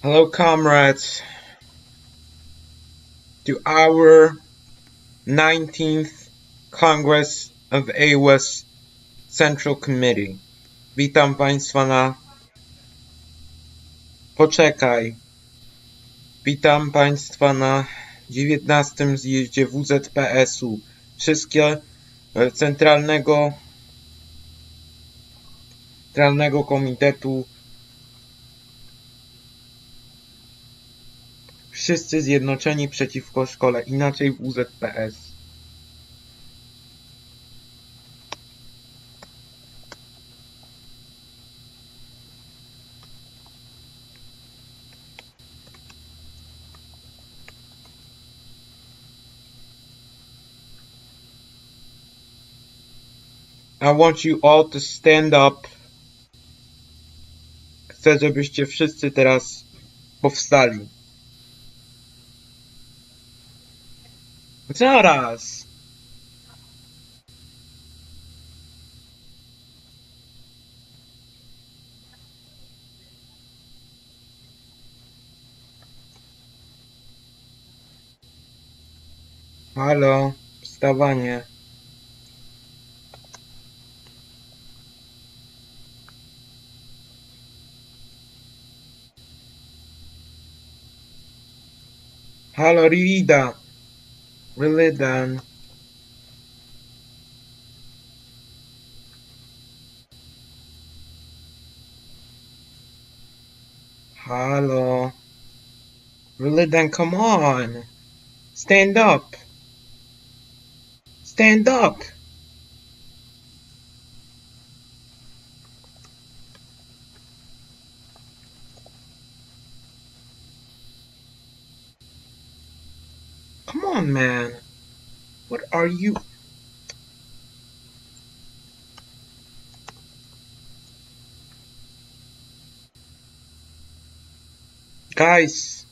Hello, comrades, to our 19th Congress of AWS Central Committee. Witam Państwa na... Poczekaj. Witam Państwa na 19. zjeździe WZPS-u. Wszystkie Centralnego Komitetu. Wszyscy zjednoczeni przeciwko szkole, inaczej WZPS. I want you all to stand up. Chcę, żebyście wszyscy teraz powstali. Zaraz! Halo, wstawanie. Halo, Rylidan. Halo. Rylidan, come on. Stand up. Stand up. Come on, man. What are you... Guys.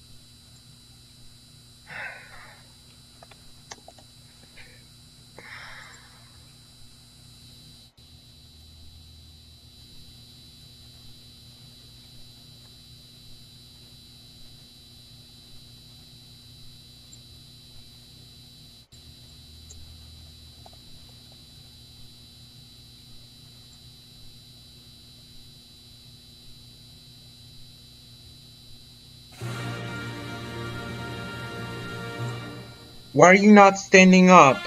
Why are you not standing up?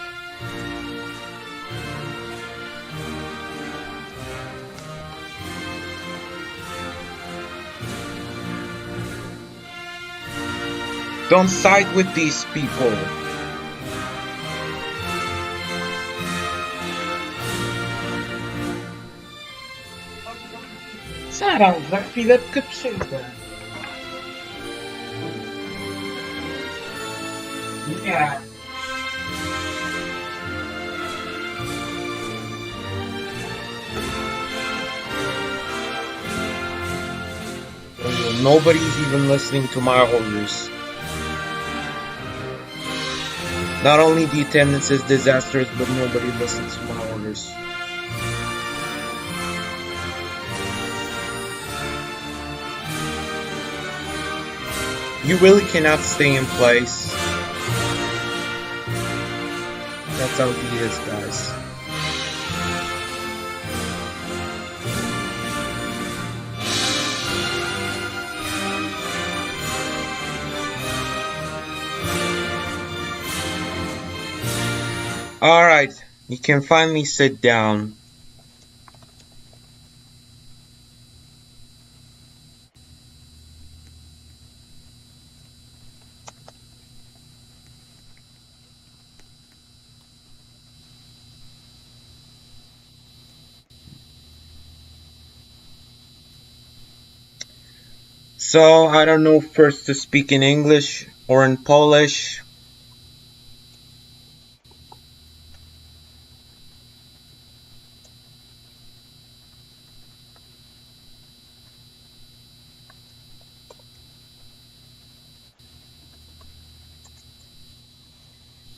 Don't side with these people. Zaraz, za chwileczkę przyjdę. Nie. Nobody's even listening to my orders. Not only the attendance is disastrous, but nobody listens to my orders. You really cannot stay in place. That's how he is, guys. Alright, you can finally sit down. So, I don't know first to speak in English or in Polish.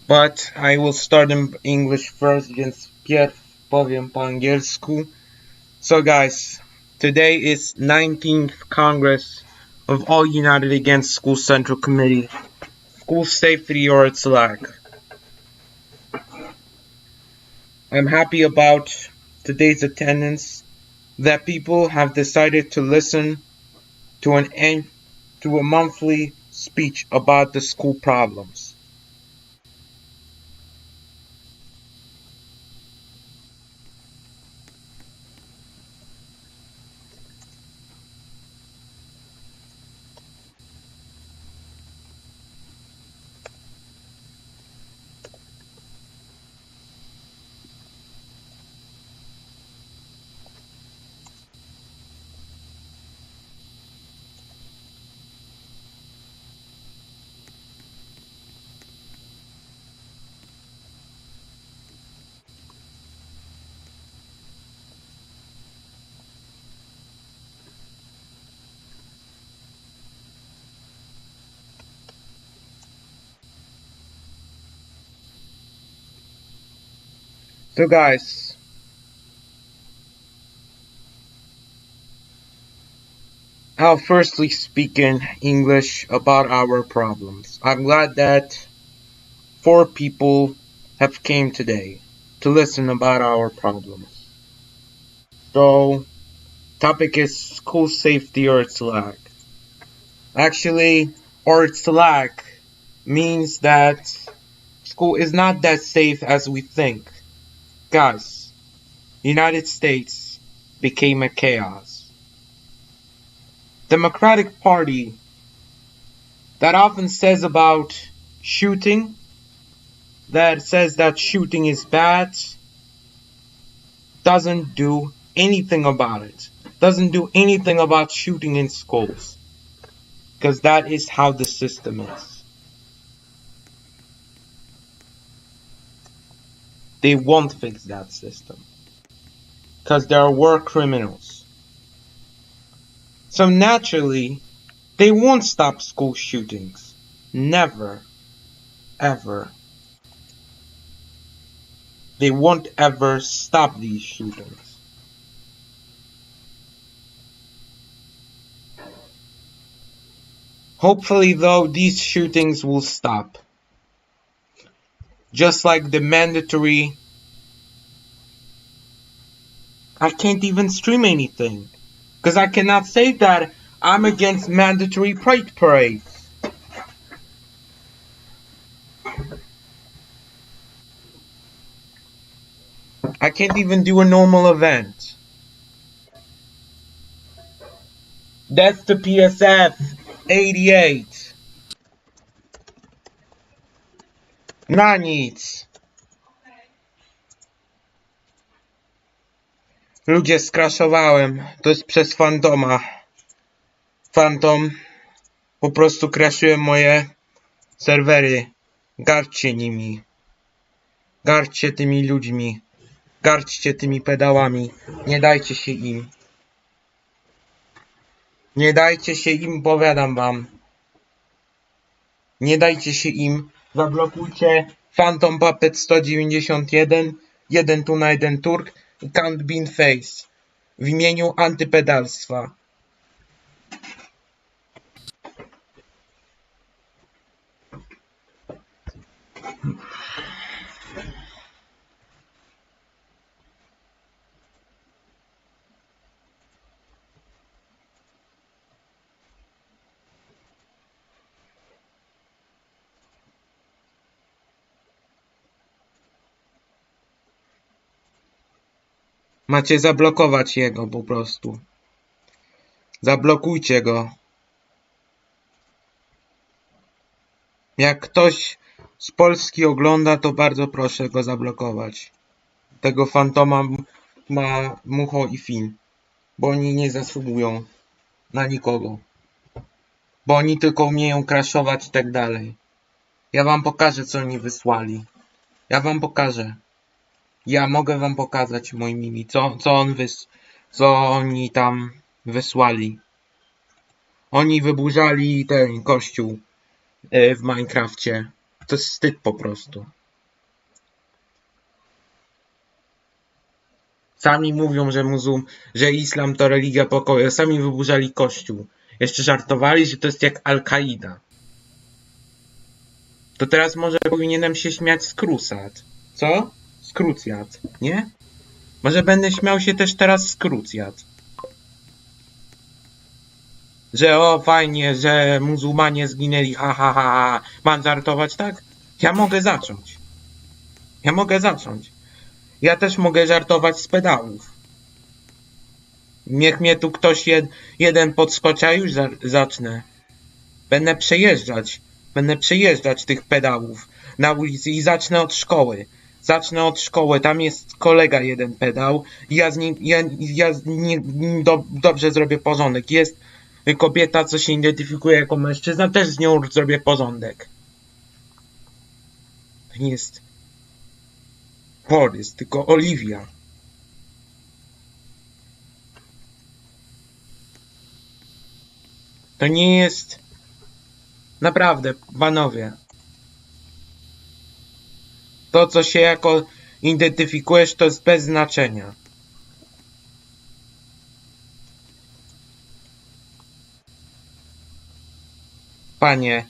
But I will start in English first, więc pierw powiem po angielsku. So guys, today is 19th Congress of all united against School Central Committee, school safety or its lack. I'm happy about today's attendance, that people have decided to listen to a monthly speech about the school problems. So guys, I'll firstly speak in English about our problems. I'm glad that 4 people have came today to listen about our problems. So, topic is school safety or its lack. Actually, or its lack means that school is not that safe as we think. Guys, United States became a chaos. Democratic Party that often says about shooting, that says that shooting is bad, doesn't do anything about it. Doesn't do anything about shooting in schools. Because that is how the system is. They won't fix that system. Because there are war criminals. So naturally, they won't stop school shootings. Never. Ever. They won't ever stop these shootings. Hopefully though, these shootings will stop. Just like the mandatory... I can't even stream anything. Because I cannot say that I'm against mandatory pride parades. I can't even do a normal event. That's the PSF 88. Na nic. Ludzie, skraszowałem. To jest przez Fantoma. Phantom. Po prostu crashyłem moje serwery. Gardźcie nimi. Gardźcie tymi ludźmi. Gardźcie tymi pedałami. Nie dajcie się im. Nie dajcie się im, powiadam wam. Nie dajcie się im. Zablokujcie Phantom Puppet 191, 1 Tuna, 1 Turk i Count Bean Face w imieniu antypedalstwa. Macie zablokować jego po prostu. Zablokujcie go. Jak ktoś z Polski ogląda, to bardzo proszę go zablokować. Tego Fantoma ma Mucho i Fin. Bo oni nie zasługują na nikogo. Bo oni tylko umieją crashować i tak dalej. Ja wam pokażę, co oni wysłali. Ja wam pokażę. Ja mogę wam pokazać, moi mili, co oni tam wysłali. Oni wyburzali ten kościół w Minecrafcie. To jest wstyd po prostu. Sami mówią, że islam to religia pokoju. Sami wyburzali kościół. Jeszcze żartowali, że to jest jak Al-Kaida. To teraz może powinienem się śmiać z Krusat. Co? Z Krucjat, nie? Może będę śmiał się też teraz z Krucjat. Że o, fajnie, że muzułmanie zginęli, ha, ha, ha, ha. Mam żartować, tak? Ja mogę zacząć. Ja mogę zacząć. Ja też mogę żartować z pedałów. Niech mnie tu ktoś jeden podskoczy, a już zacznę. Będę przejeżdżać. Będę przejeżdżać tych pedałów na ulicy i zacznę od szkoły. Zacznę od szkoły. Tam jest kolega jeden pedał i ja z nim dobrze zrobię porządek. Jest kobieta, co się identyfikuje jako mężczyzna, też z nią zrobię porządek. To nie jest Borys, tylko Oliwia. To nie jest... Naprawdę, panowie. To, co się jako identyfikujesz, to jest bez znaczenia. Panie,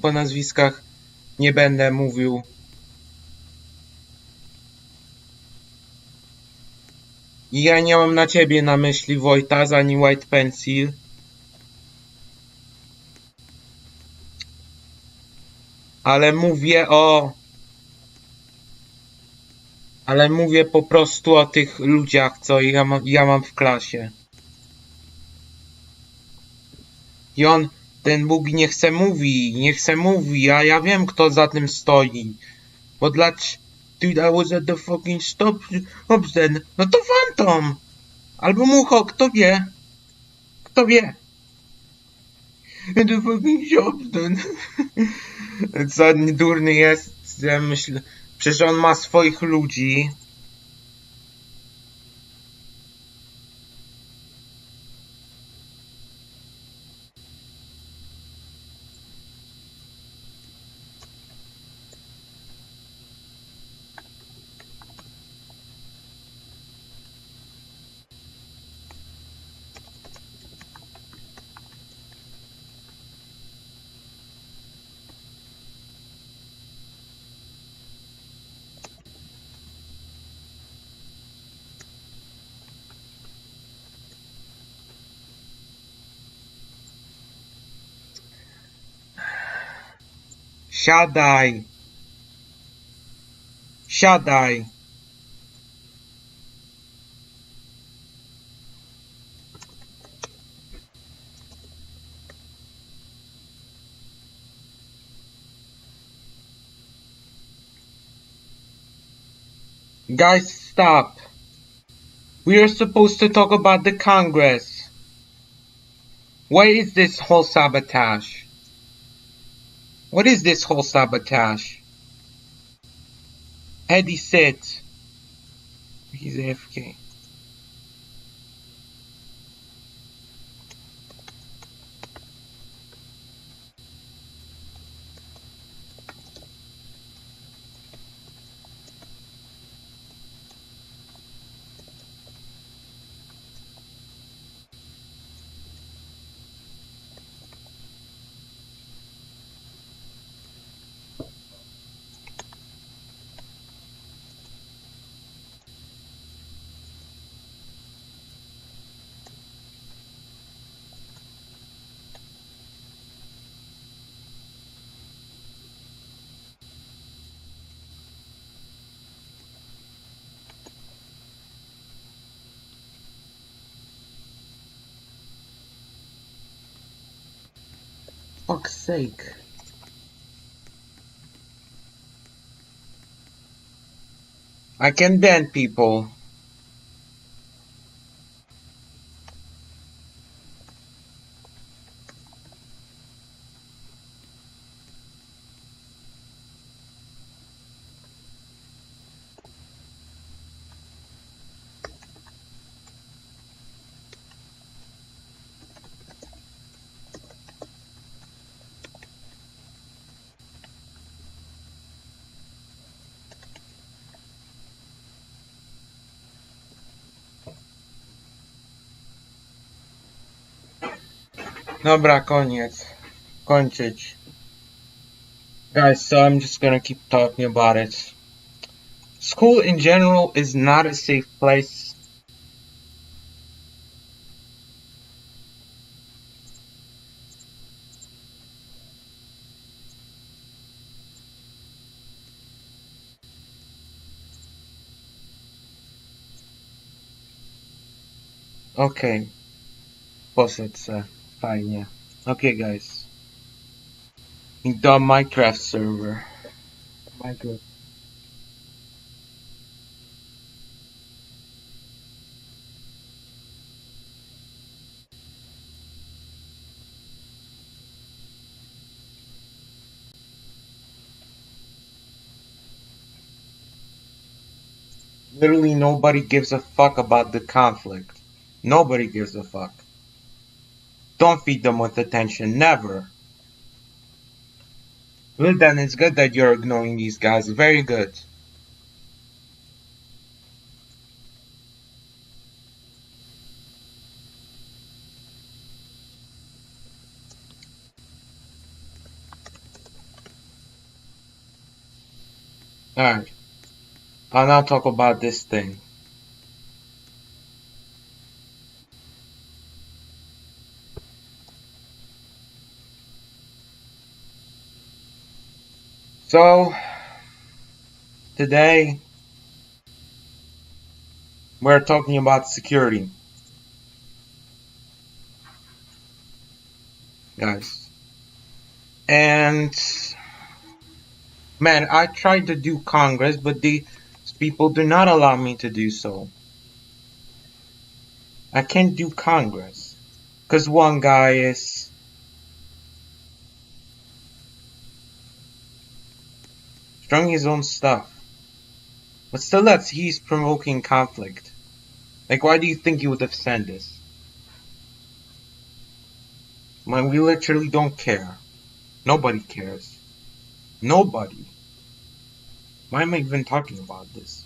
po nazwiskach nie będę mówił. I ja nie mam na ciebie na myśli Wojtas ani White Pencil. Ale mówię po prostu o tych ludziach, co ja mam w klasie. I ten Bóg nie chce mówi, a ja wiem, kto za tym stoi. Bo Dude, I was at the fucking stop then. No to Phantom! Albo Mucho, kto wie? Kto wie? At the fucking shops then. Co durny jest, ja myślę. Przecież on ma swoich ludzi. Siadaj! Siadaj! Guys, stop! We are supposed to talk about the Congress. What is this whole sabotage? What is this whole sabotage? Eddie sits. He's AFK. Fuck's sake. I can dent people. Dobra, koniec. Kończyć. Guys, so I'm just gonna keep talking about it. School in general is not a safe place. Okay, poszedł se. Fajnie. Okay, guys. In the Minecraft server. Minecraft. Literally nobody gives a fuck about the conflict. Nobody gives a fuck. Don't feed them with attention, never. Well then, it's good that you're ignoring these guys, very good. Alright, I'll now talk about this thing. So, today, we're talking about security. Guys. And, man, I tried to do Congress, but these people do not allow me to do so. I can't do Congress. Because one guy is strung his own stuff. But still, he's provoking conflict. Like, why do you think you would have sent this? Man, we literally don't care. Nobody cares. Nobody. Why am I even talking about this?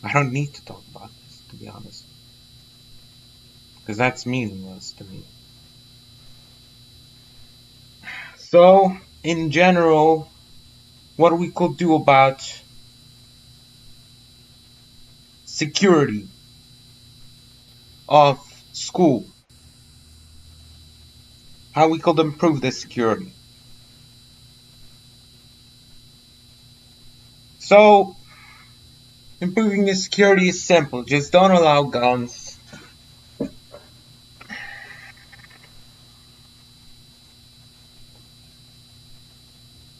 I don't need to talk about this, to be honest. Because that's meaningless to me. So, in general, what we could do about security of school. How we could improve the security. So, improving the security is simple. Just don't allow guns.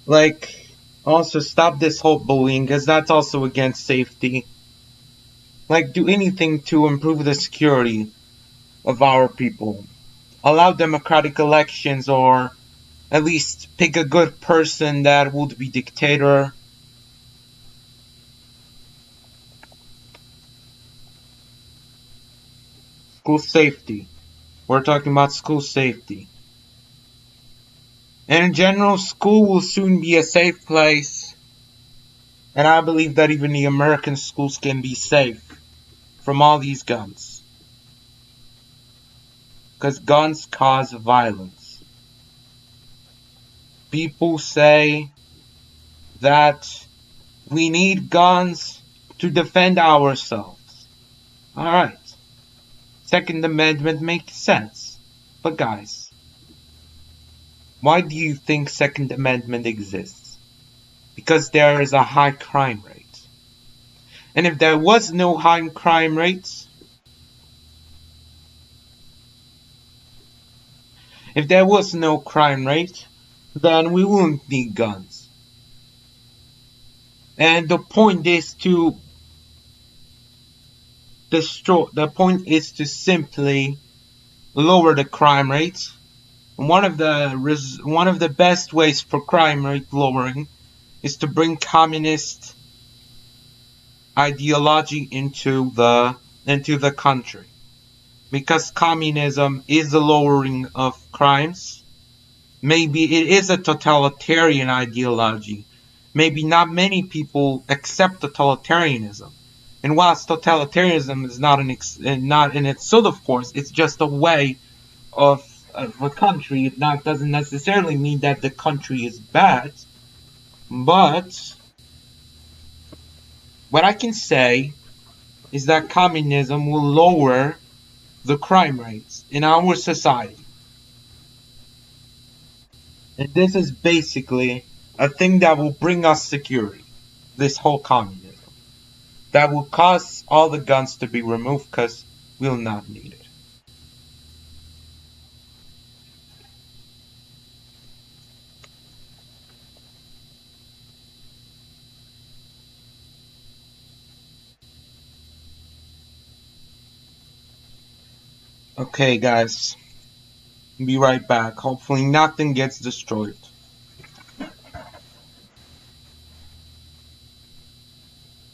Like, also stop this whole bullying, because that's also against safety. Like, do anything to improve the security of our people. Allow democratic elections, or at least pick a good person that would be dictator. School safety. We're talking about school safety. And in general, school will soon be a safe place. And I believe that even the American schools can be safe from all these guns. Because guns cause violence. People say that we need guns to defend ourselves. Alright. Second Amendment makes sense. But guys, why do you think Second Amendment exists? Because there is a high crime rate. And if there was no high crime rates, if there was no crime rate, then we wouldn't need guns. And the point is to simply lower the crime rates. One of the best ways for crime rate lowering is to bring communist ideology into the country. Because communism is the lowering of crimes. Maybe it is a totalitarian ideology. Maybe not many people accept totalitarianism. And whilst totalitarianism is not in itself, of course, it's just a way of of a country. That doesn't necessarily mean that the country is bad, but what I can say is that communism will lower the crime rates in our society. And this is basically a thing that will bring us security. This whole communism. That will cause all the guns to be removed because we'll not need it. Okay, guys. Be right back. Hopefully nothing gets destroyed.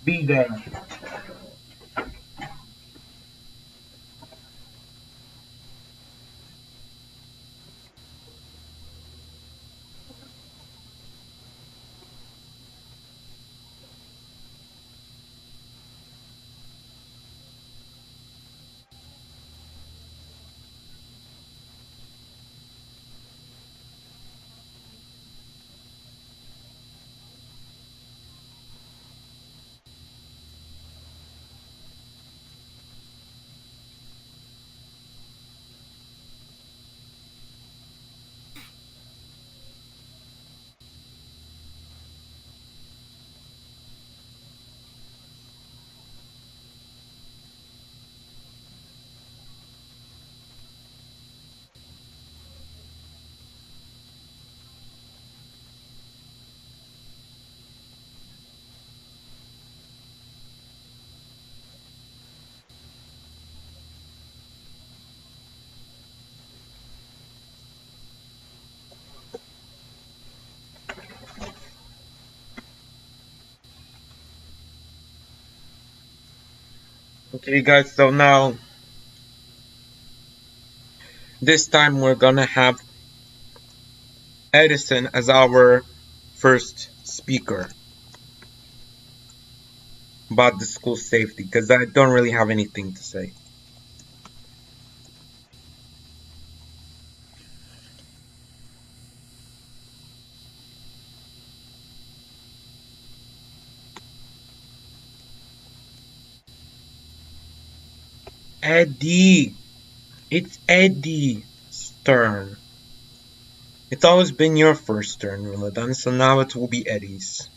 Be there. Okay, guys, so now this time we're gonna have Edison as our first speaker about the school safety because I don't really have anything to say. Eddie! It's Eddie's turn. It's always been your first turn, Ramadan, so now it will be Eddie's.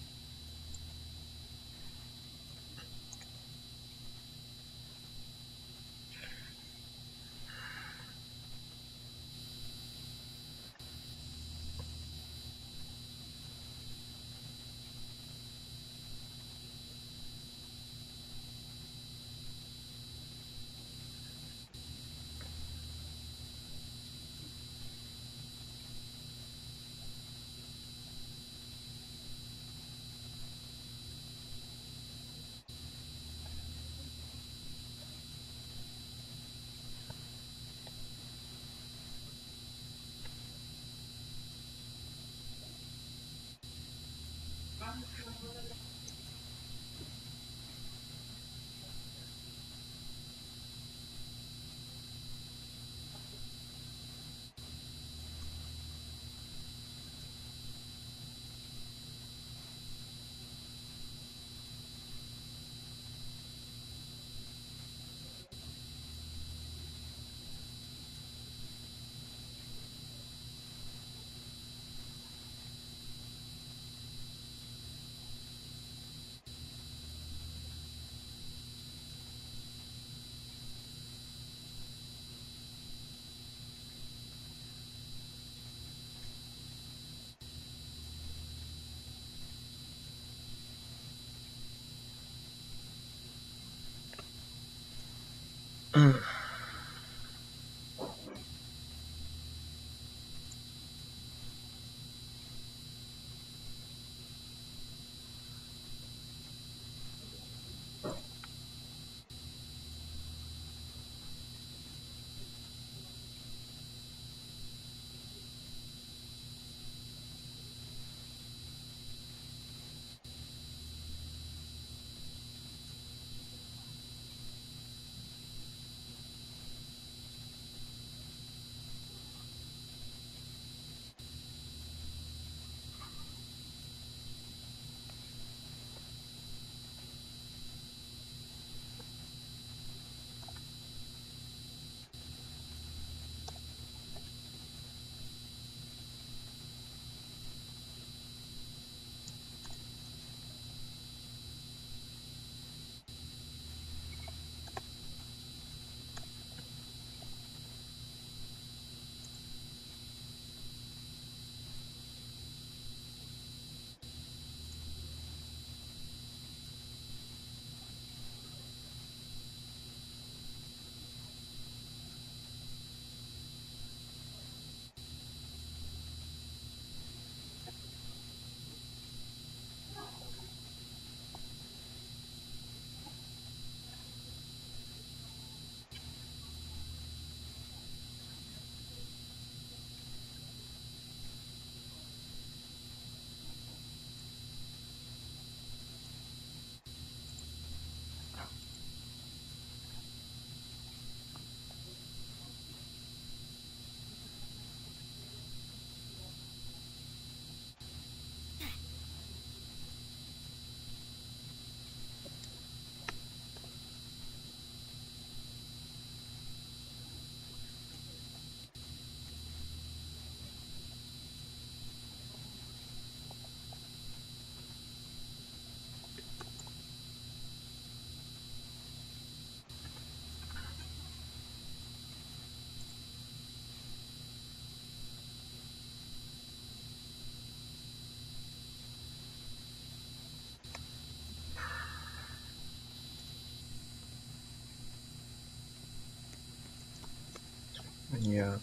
Yeah.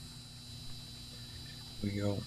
Yo.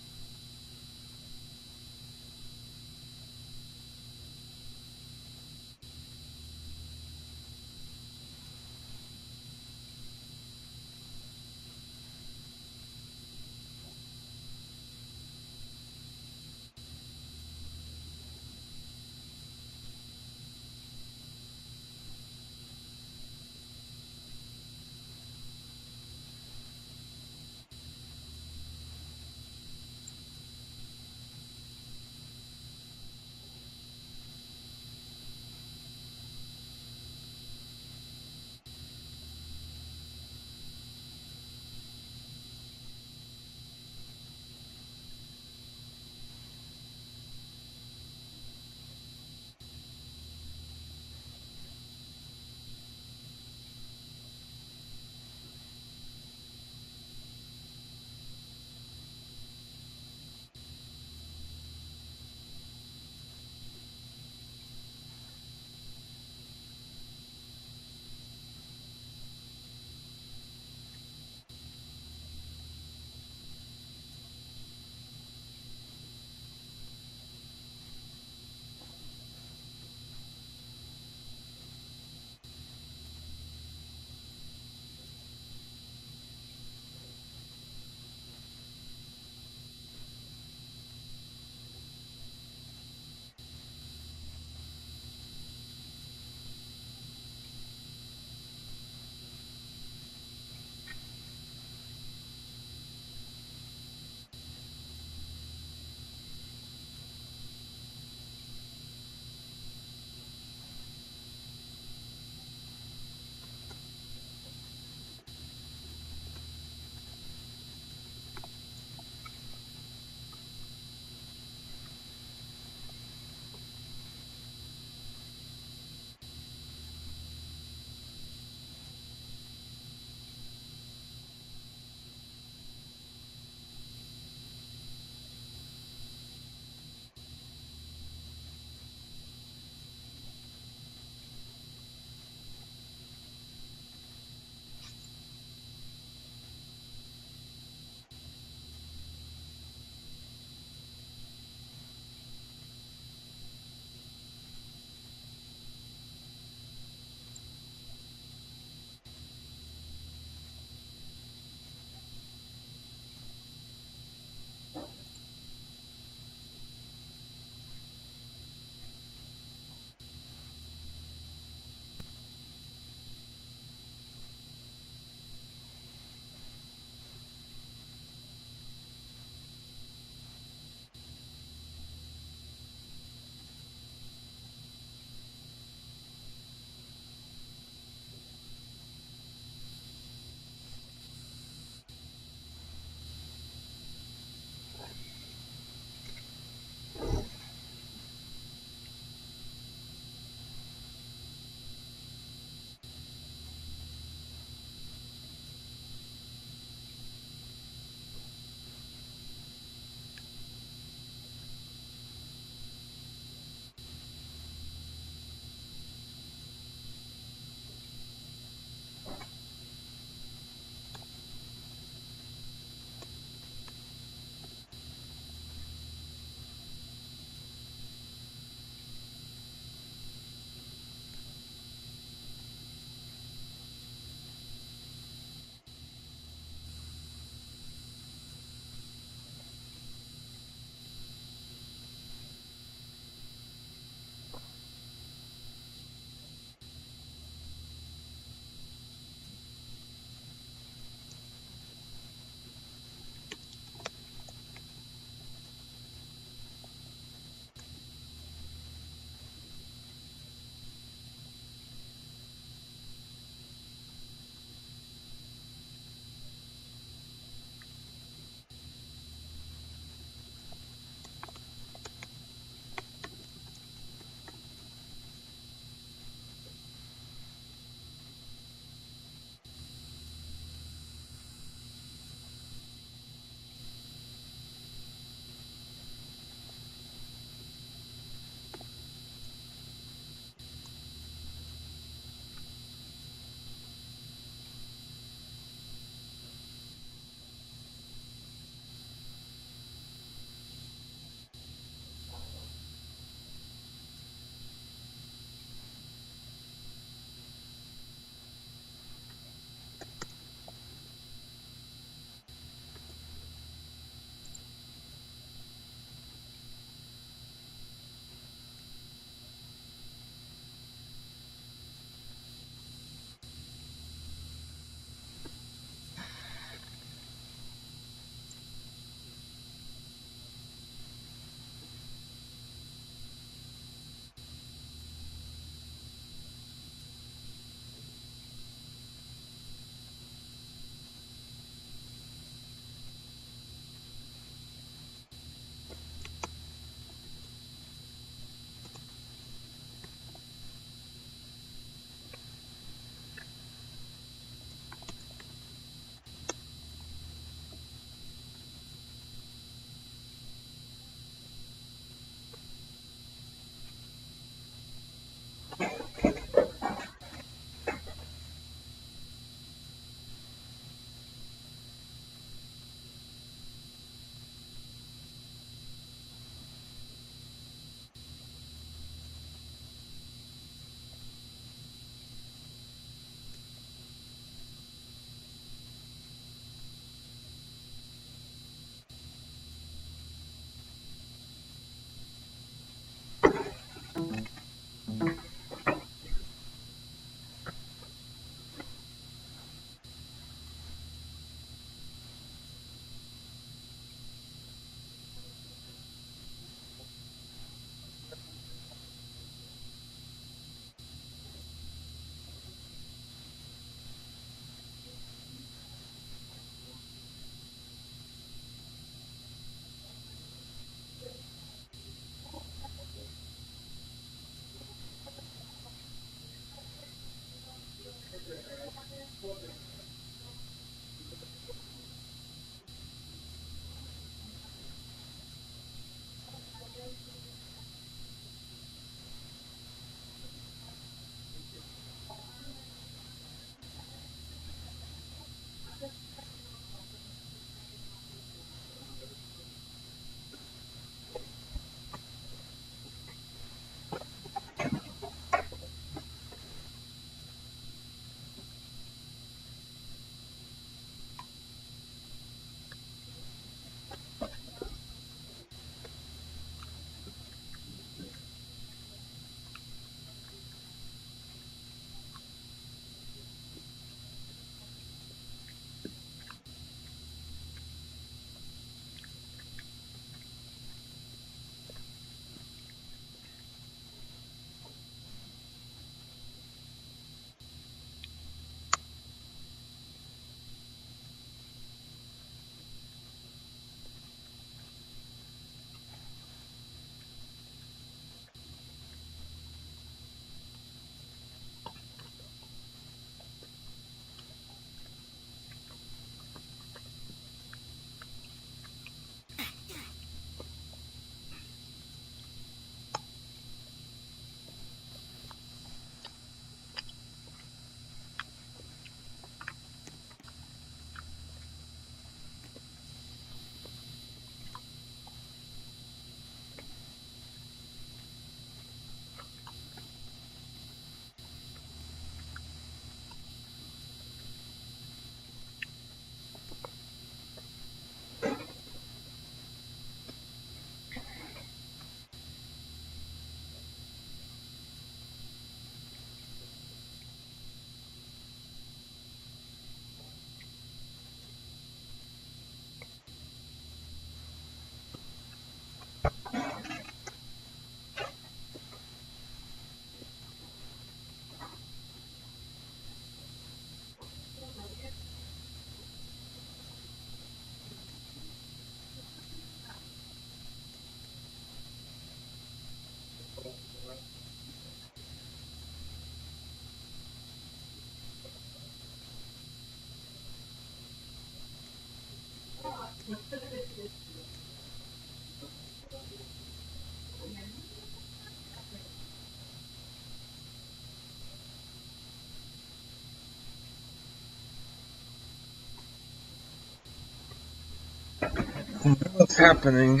What's happening?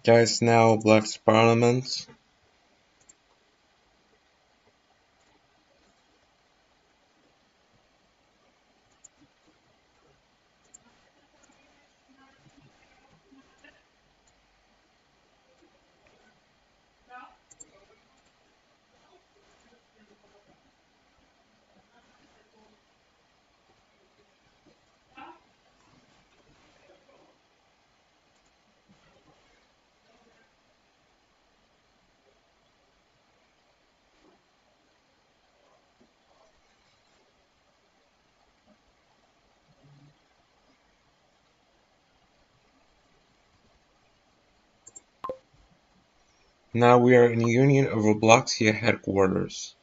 Guys, now Black's Parliament. Now we are in the Union of Robloxia headquarters.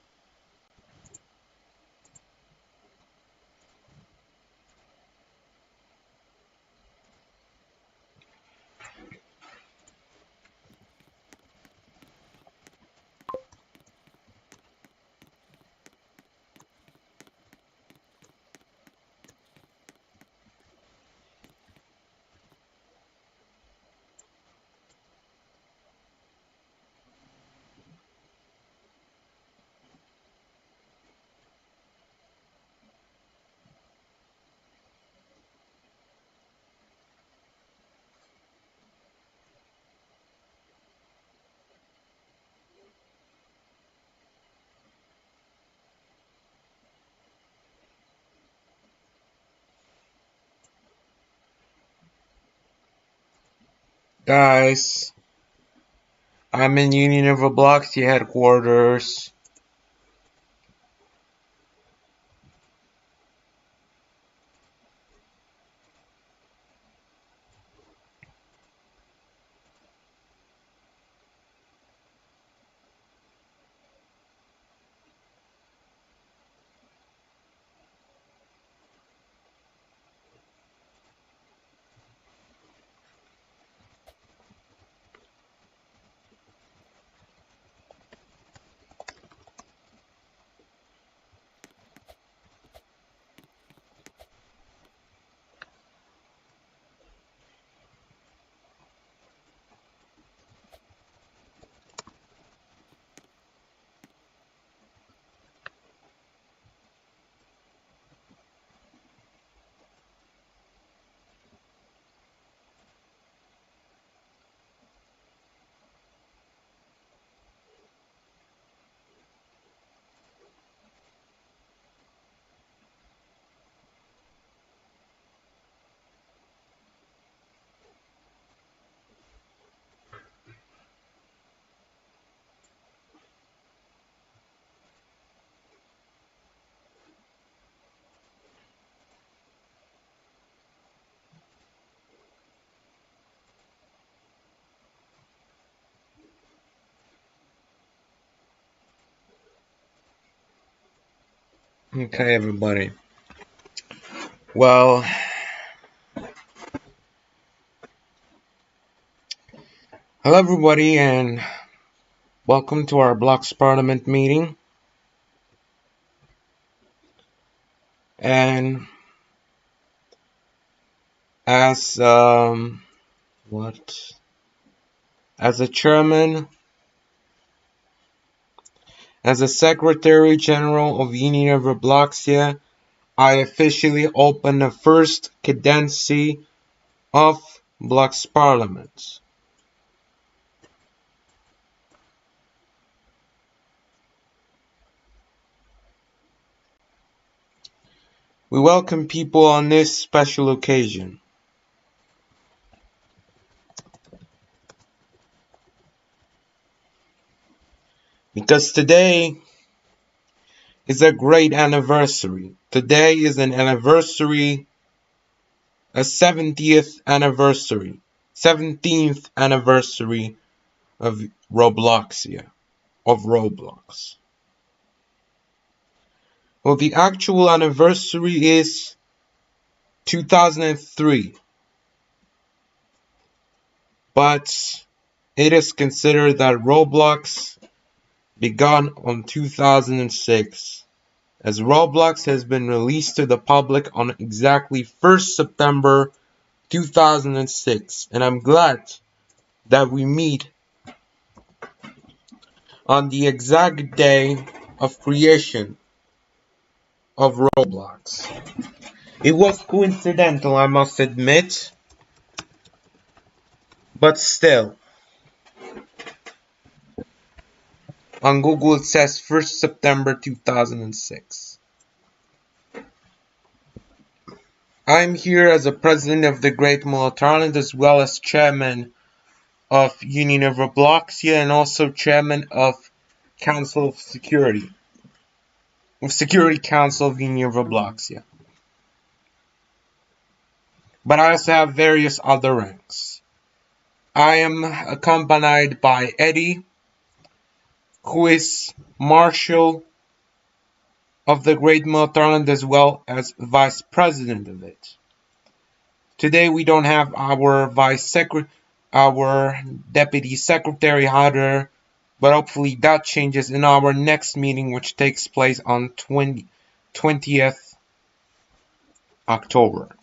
Guys, I'm in Union of Robloxia headquarters. Okay, everybody. Well, hello everybody and welcome to our Blocks Parliament meeting. And as as a chairman, as a Secretary General of Union of Robloxia, I officially open the first cadency of Blocks Parliament. We welcome people on this special occasion. Because today is a great anniversary. Today is an anniversary, a 17th anniversary of Robloxia, of Roblox. Well, the actual anniversary is 2003, but it is considered that Roblox began on 2006, as Roblox has been released to the public on exactly 1st September 2006, and I'm glad that we meet on the exact day of creation of Roblox. It was coincidental, I must admit, but still. On Google it says 1st September 2006. I'm here as a president of the Great Mall of Thailand, as well as chairman of Union of Robloxia and also chairman of Council of Security. Security Council of Union of Robloxia. But I also have various other ranks. I am accompanied by Eddie, who is Marshal of the Great Mall of Thailand as well as Vice President of it. Today we don't have our our Deputy Secretary Hunter, but hopefully that changes in our next meeting, which takes place on 20th October.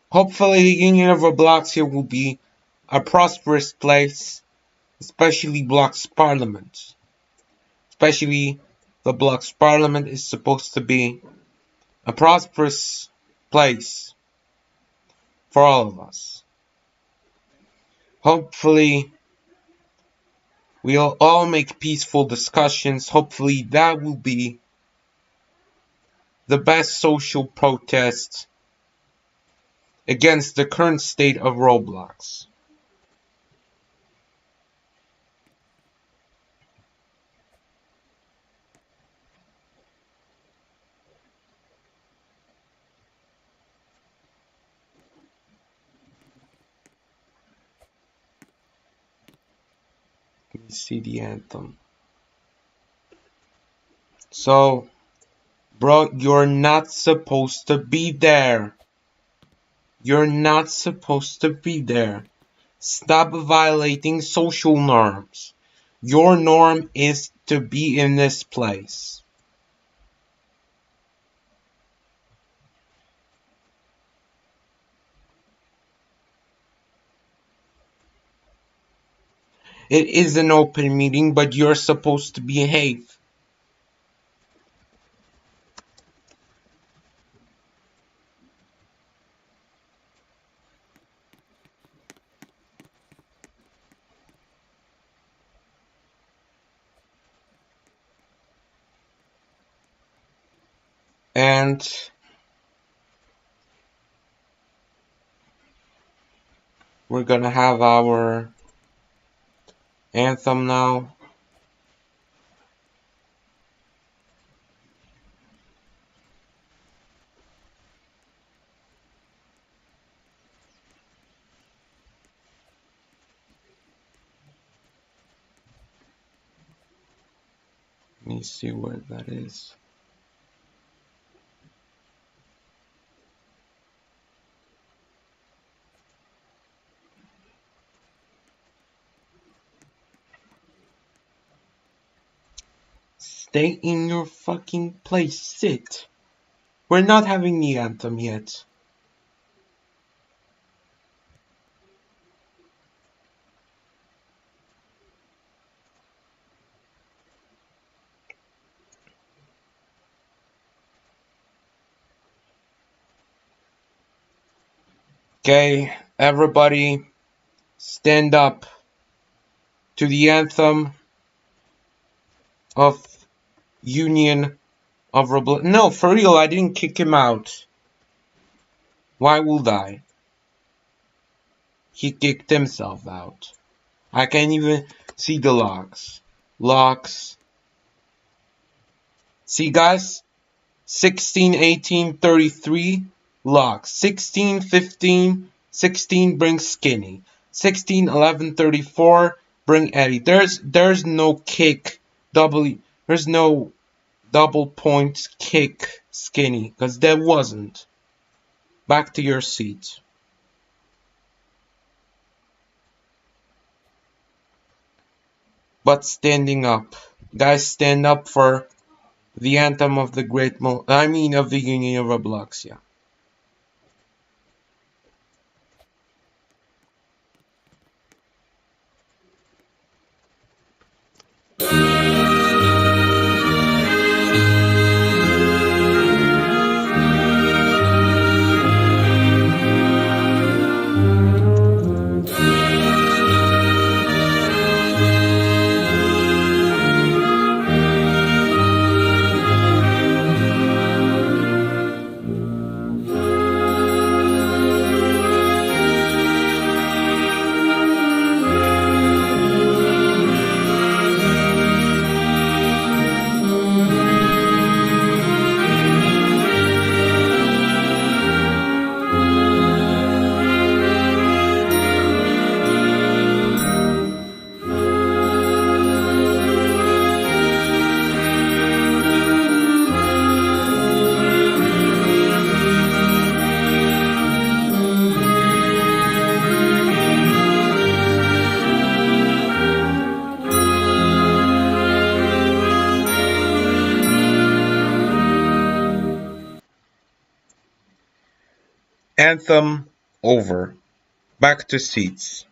Hopefully Union of Robloxia will be a prosperous place, especially Blox Parliament. Especially the Blox Parliament is supposed to be a prosperous place for all of us. Hopefully we'll all make peaceful discussions. Hopefully that will be the best social protest against the current state of Roblox. Let me see the anthem. So, bro, you're not supposed to be there. You're not supposed to be there. Stop violating social norms. Your norm is to be in this place. It is an open meeting, but you're supposed to behave. And we're gonna have our anthem now. Let me see where that is. Stay in your fucking place. Sit. We're not having the anthem yet. Okay, everybody stand up to the anthem of Union of Roblox. No, for real, I didn't kick him out. Why would I? He kicked himself out. I can't even see the logs. Logs. See, guys? 16, 18, 33. Logs. 16, 15, 16 brings Skinny. 16, 11, 34 bring Eddie. There's no kick. There's no double point kick Skinny. Because there wasn't. Back to your seat. but standing up. Guys, stand up for the anthem of the of the Union of Robloxia. Anthem over. Back to seats.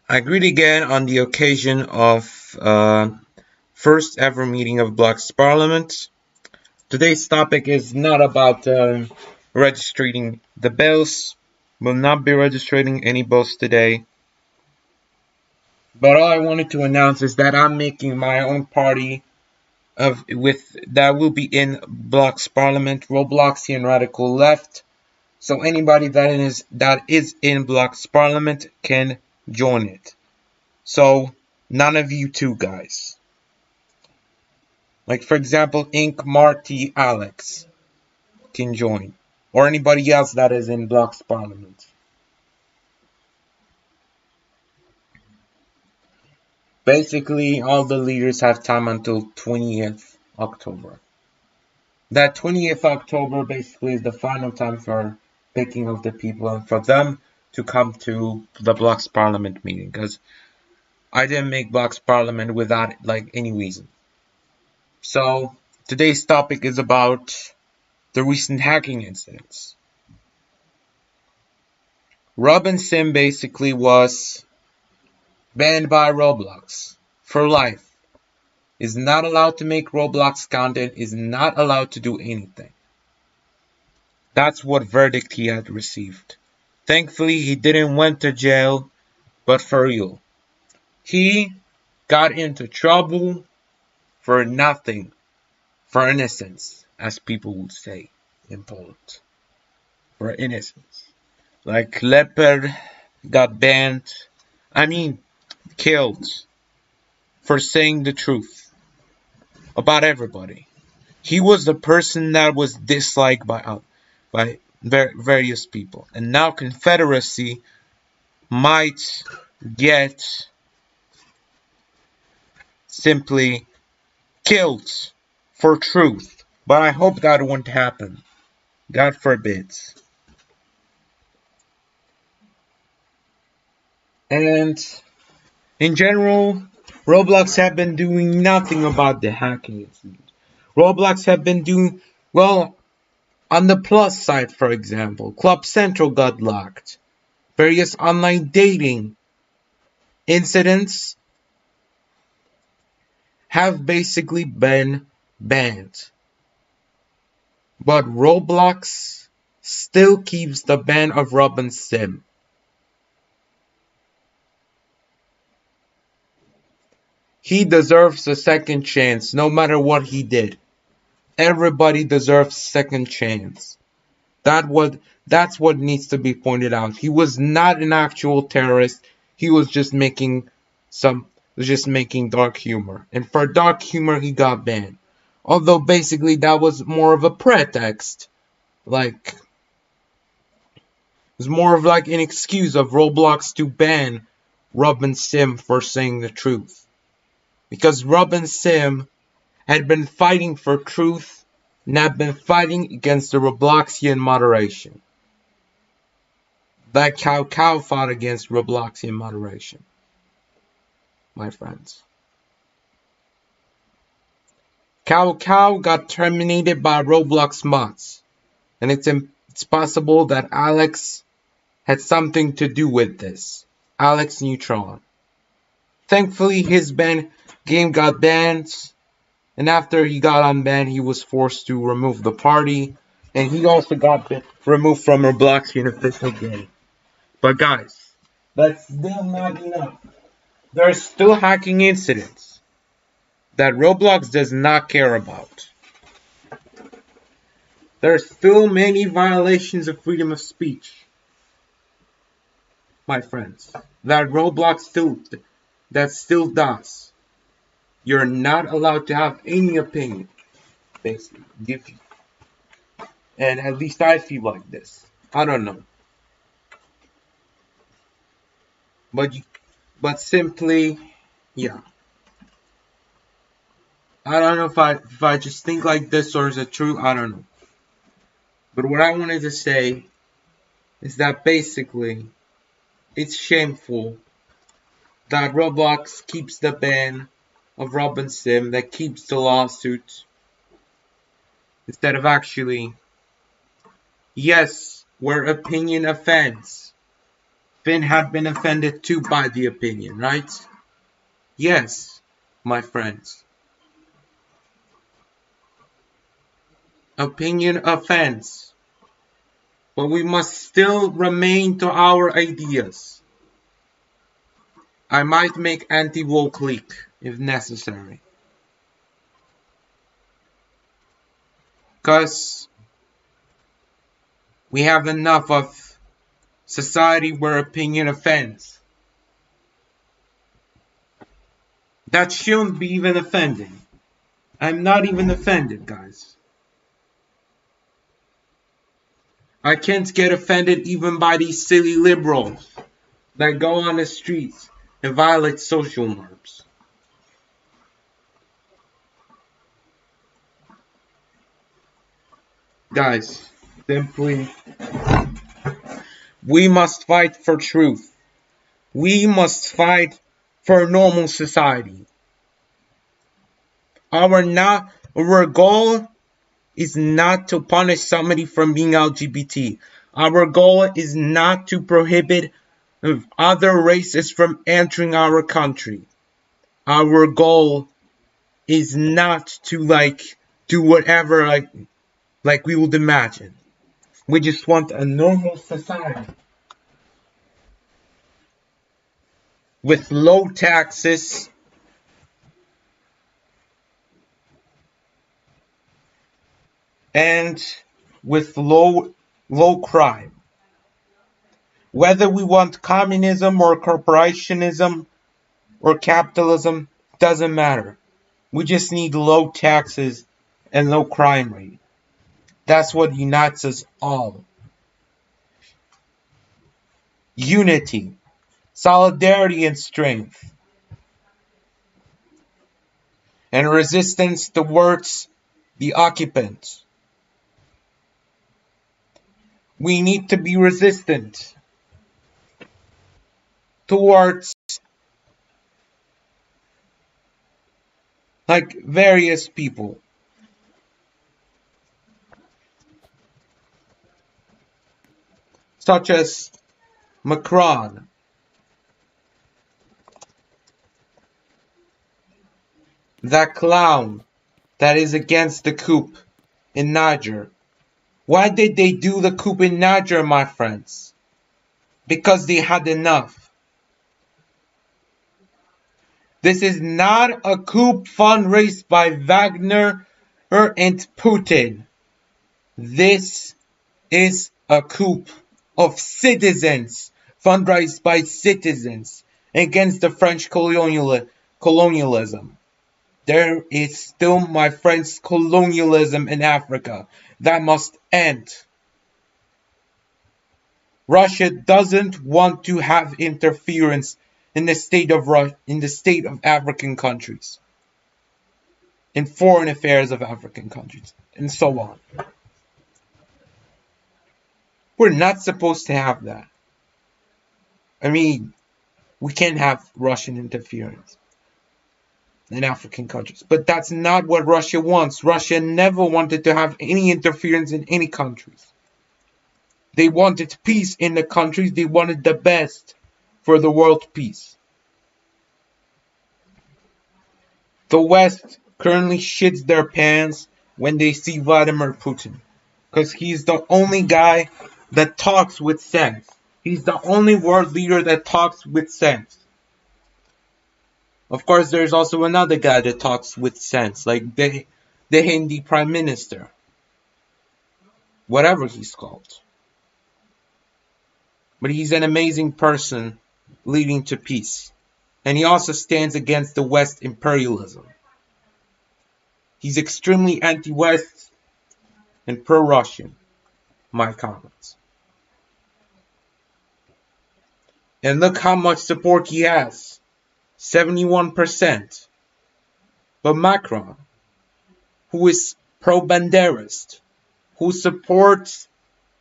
I greet again on the occasion of first ever meeting of Blox Parliament. Today's topic is not about registering the bills. Will not be registering any bills today. But all I wanted to announce is that I'm making my own party that will be in Blox Parliament, Robloxian Radical Left. So anybody that is in Blox Parliament can join it. So none of you two guys. Like for example, Ink, Marty, Alex can join. Or anybody else that is in Blox Parliament. Basically, all the leaders have time until 20th October. That 20th October basically is the final time for picking of the people and for them to come to the Blox Parliament meeting. Because I didn't make Blox Parliament without any reason. So today's topic is about the recent hacking incidents. RobinSim basically was banned by Roblox for life. Is not allowed to make Roblox content, is not allowed to do anything. That's what verdict he had received. Thankfully, he didn't went to jail, but for real. He got into trouble for nothing, for innocence, as people would say in Poland. For innocence. Like Leopard got banned, killed for saying the truth about everybody. He was the person that was disliked by various people. And now Confederacy might get simply killed for truth. But I hope that won't happen. God forbid. And in general, Roblox have been doing nothing about the hacking incident. Roblox have been doing, well, on the plus side, for example, Club Central got locked. Various online dating incidents have basically been banned. But Roblox still keeps the ban of RobinSim. He deserves a second chance, no matter what he did. Everybody deserves a second chance. That's what needs to be pointed out. He was not an actual terrorist. He was just making dark humor. And for dark humor, he got banned. Although basically that was more of a pretext. It was more of an excuse of Roblox to ban RobinSim for saying the truth. Because RobinSim had been fighting for truth and have been fighting against the Robloxian moderation. That Cow fought against Robloxian moderation, my friends. Cow got terminated by Roblox mods, and it's possible that Alex had something to do with this. Alex Neutron. Thankfully, his game got banned, and after he got unbanned, he was forced to remove the party, and he also got removed from Robloxian official game. But guys, that's still not enough. There are still hacking incidents that Roblox does not care about. There are still many violations of freedom of speech, my friends, that Roblox still does. You're not allowed to have any opinion, basically. And at least I feel like this. I don't know. But simply, yeah. I don't know if I just think like this or is it true, I don't know. But what I wanted to say is that basically, it's shameful that Roblox keeps the ban of Robin Sim, that keeps the lawsuit, instead of actually, yes, where opinion offends. Finn had been offended too by the opinion, right? Yes, my friends. Opinion offends. But we must still remain to our ideas. I might make anti-woke leak if necessary. Because we have enough of society where opinion offends. That shouldn't be even offending. I'm not even offended, guys. I can't get offended even by these silly liberals that go on the streets and violate social norms. Guys, simply, we must fight for truth. We must fight for a normal society. Our goal is not to punish somebody from being LGBT. Our goal is not to prohibit other races from entering our country. Our goal is not to do whatever like we would imagine. We just want a normal society with low taxes, and with low crime. Whether we want communism or corporationism or capitalism, doesn't matter. We just need low taxes and low crime rate. That's what unites us all. Unity, solidarity, and strength. And resistance towards the occupants. We need to be resistant towards various people. Such as Macron, that clown that is against the coup in Niger. Why did they do the coup in Niger, my friends? Because they had enough. This is not a coup fundraised by Wagner and Putin. This is a coup of citizens, fundraised by citizens against the French colonialism. There is still, my friends, colonialism in Africa. That must end. Russia doesn't want to have interference in the state of African countries. in foreign affairs of African countries, and so on. We're not supposed to have that. I mean, we can't have Russian interference in African countries. But that's not what Russia wants. Russia never wanted to have any interference in any countries. They wanted peace in the countries. They wanted the best for the world peace. The West currently shits their pants when they see Vladimir Putin, because he's the only guy that talks with sense. He's the only world leader that talks with sense. Of course, there's also another guy that talks with sense, like the Hindi Prime Minister. Whatever he's called. But he's an amazing person leading to peace. And he also stands against the West imperialism. He's extremely anti-West and pro-Russian. My comments. And look how much support he has. 71%. But Macron, who is pro-Banderist, who supports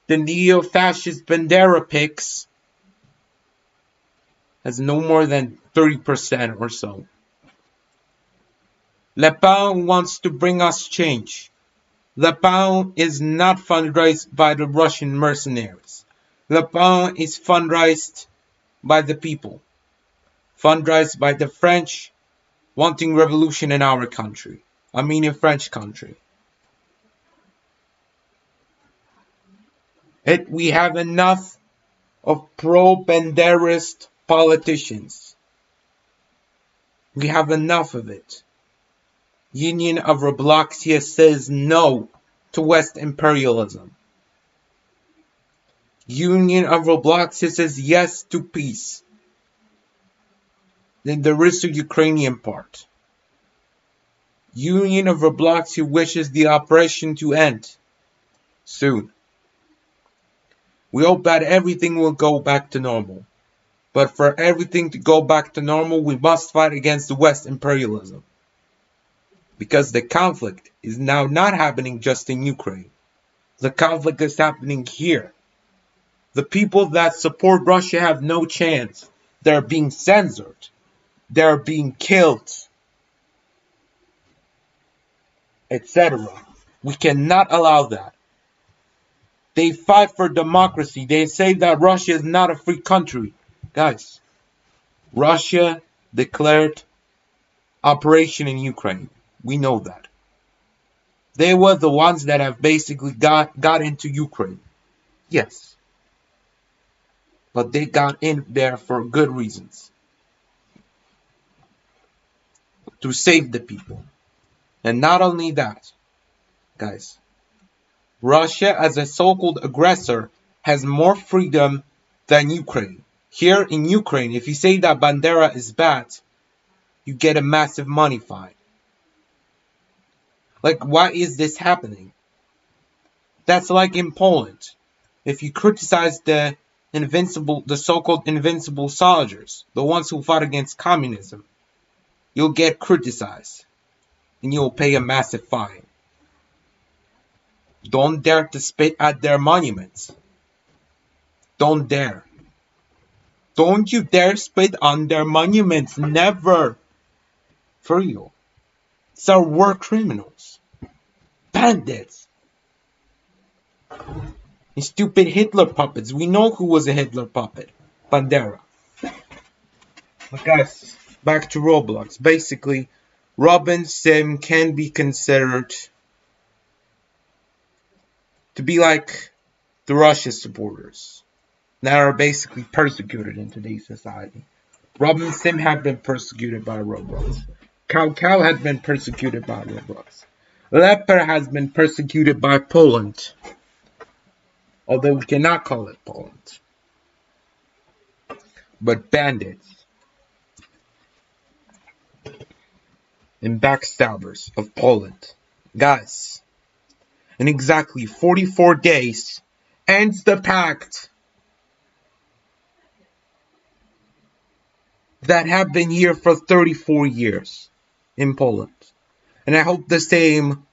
the neo-fascist Bandera picks, has no more than 30% or so. Le Pen wants to bring us change. Le Pen is not fundraised by the Russian mercenaries. Le Pen is fundraised by the people. Fundraised by the French wanting revolution in our country. I mean in French country. We have enough of pro-Banderist politicians. We have enough of it. Union of Robloxia says no to West imperialism. Union of Robloxia says yes to peace. Then the Russo-Ukrainian part. Union of Robloxia wishes the operation to end soon. We hope that everything will go back to normal. But for everything to go back to normal, we must fight against the West imperialism. Because the conflict is now not happening just in Ukraine. The conflict is happening here. The people that support Russia have no chance. They're being censored. They're being killed. Etc. We cannot allow that. They fight for democracy. They say that Russia is not a free country. Guys, Russia declared operation in Ukraine. We know that. They were the ones that have basically got into Ukraine. Yes. But they got in there for good reasons. To save the people. And not only that, guys. Russia, as a so-called aggressor, has more freedom than Ukraine. Here in Ukraine, if you say that Bandera is bad, you get a massive money fine. Like, why is this happening? That's like in Poland. If you criticize the so-called invincible soldiers, the ones who fought against communism, you'll get criticized. And you'll pay a massive fine. Don't dare to spit at their monuments. Don't dare. Don't you dare spit on their monuments. Never. For real. These are war criminals. Bandits. And stupid Hitler puppets. We know who was a Hitler puppet. Bandera. But guys, back to Roblox. Basically, Robin Sim can be considered to be like the Russia supporters that are basically persecuted in today's society. Robin Sim had been persecuted by Roblox. Cow had been persecuted by Roblox. Leper has been persecuted by Poland. Although we cannot call it Poland. But bandits and backstabbers of Poland. Guys. In exactly 44 days, ends the pact that have been here for 34 years in Poland. and I hope the same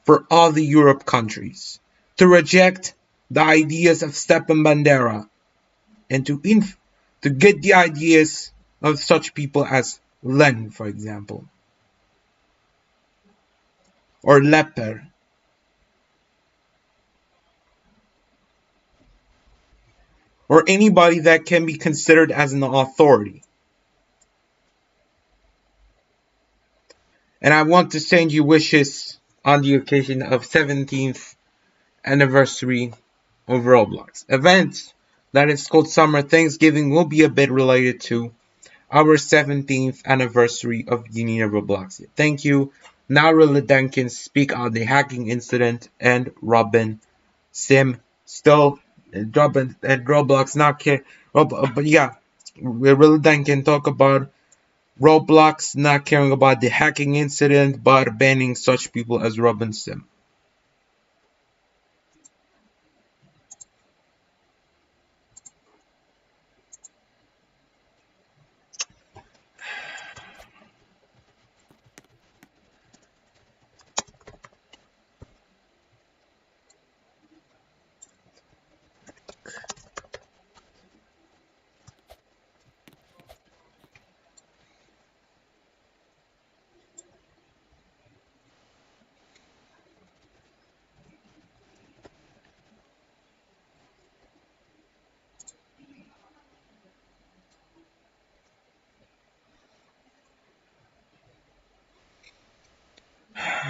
for all the Europe countries, to reject the ideas of Stepan Bandera and to get the ideas of such people as Lenin, for example, or Lepper, or anybody that can be considered as an authority. And I want to send you wishes on the occasion of 17th anniversary of Roblox. Events that is called Summer Thanksgiving will be a bit related to our 17th anniversary of Union of Roblox. Thank you. Now Rilla speak on the hacking incident and Robin Sim still Robin and Roblox not care. But yeah, Rilla Duncan talk about Roblox not caring about the hacking incident but banning such people as Robin Sim.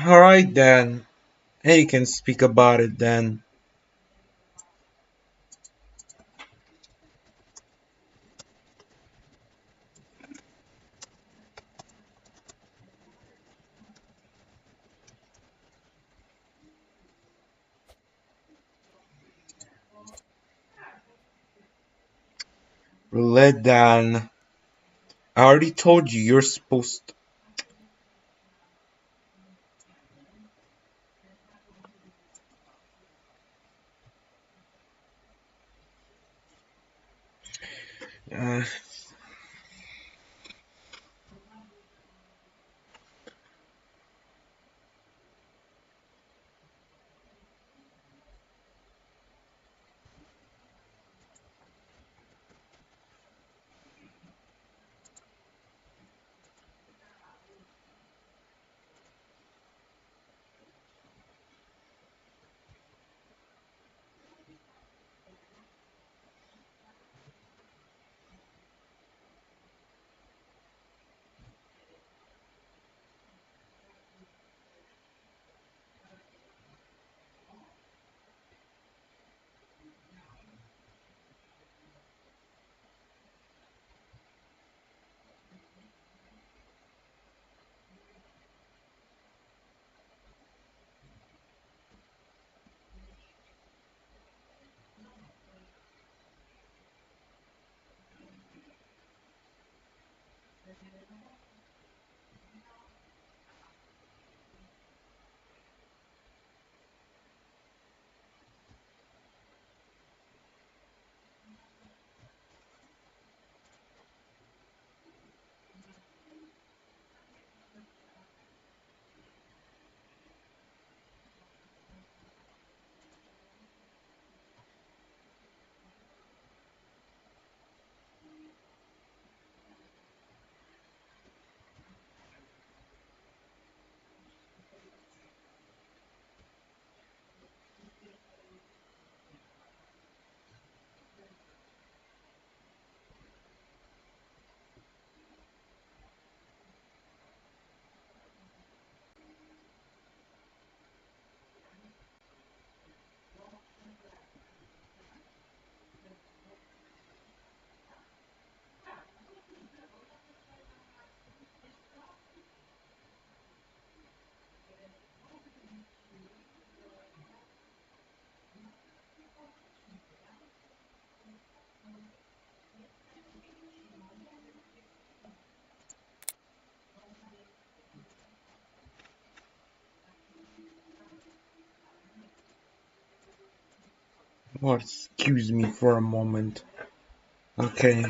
Alright then. Hey, you can speak about it then. Let down. I already told you you're supposed to. Uh, or excuse me for a moment. Okay.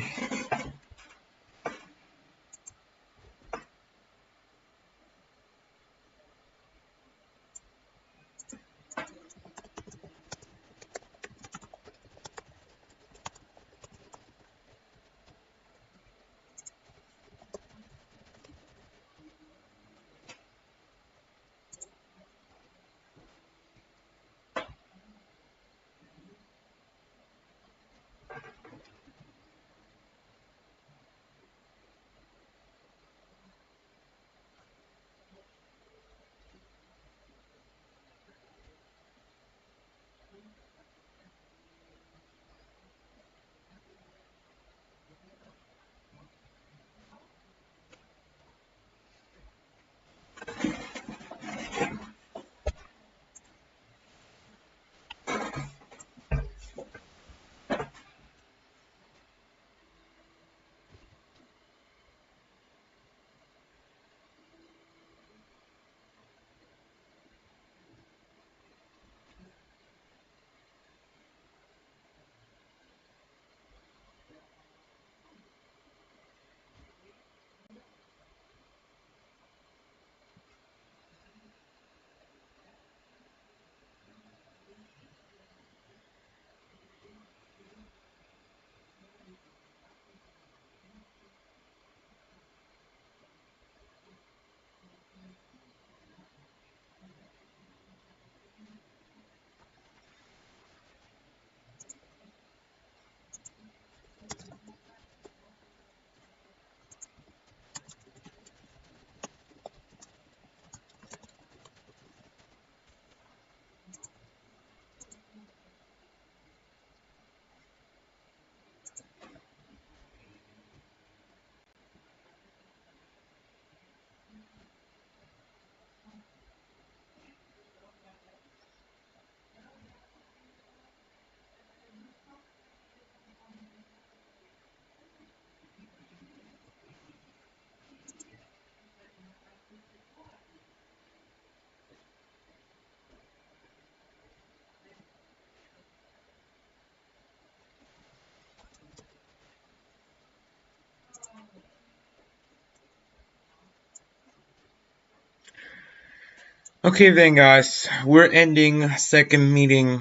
Okay then guys, we're ending second meeting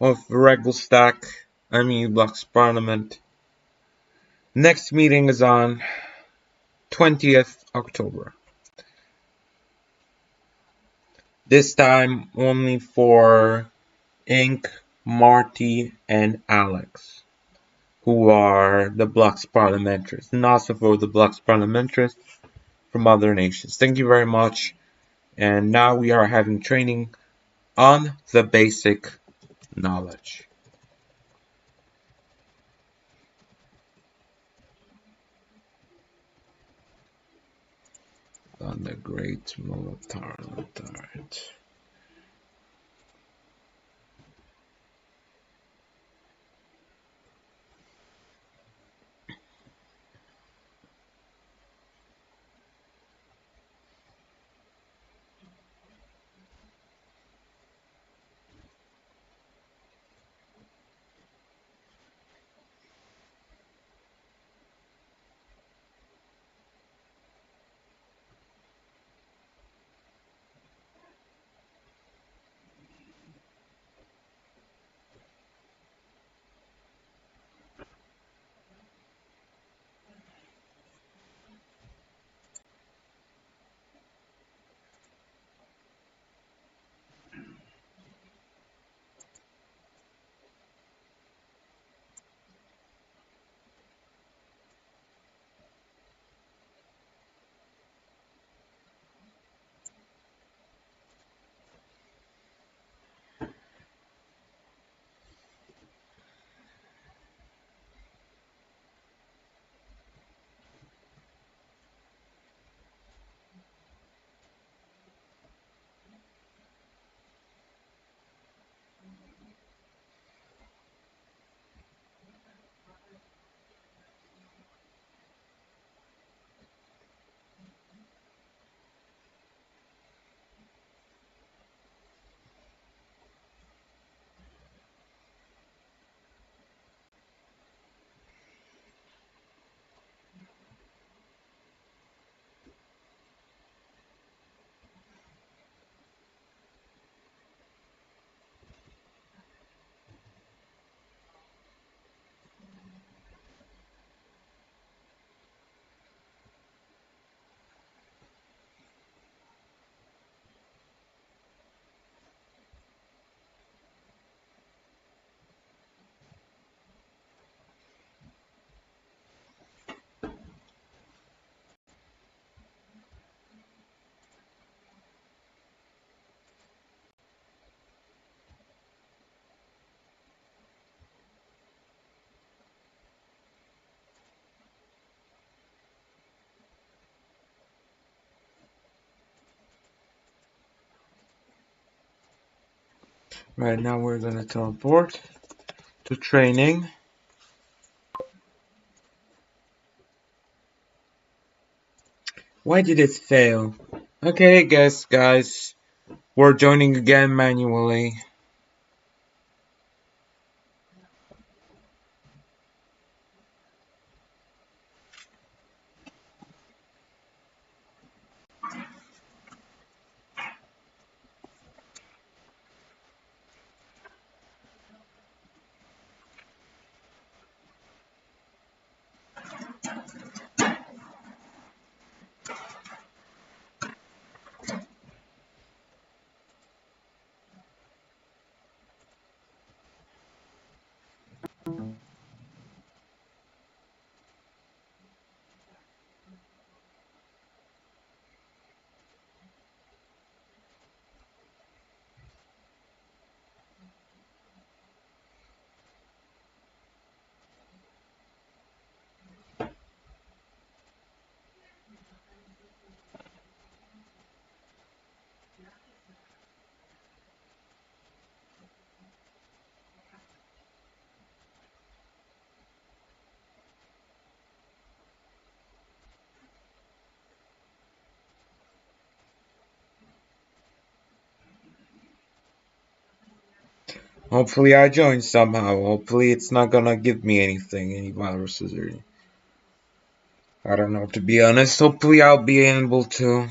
of Regular Stack, Blocks Parliament. Next meeting is on 20th October. This time only for Ink, Marty, and Alex, who are the Blocks Parliamentarists, and also for the Blocks Parliamentarists from other nations. Thank you very much. And now we are having training on the basic knowledge. On the Great Parliament. Right now we're gonna teleport to training. Why did it fail? Okay, guys, we're joining again manually. Hopefully I join somehow. Hopefully it's not gonna give me anything, any viruses or anything. I don't know, to be honest. Hopefully I'll be able to.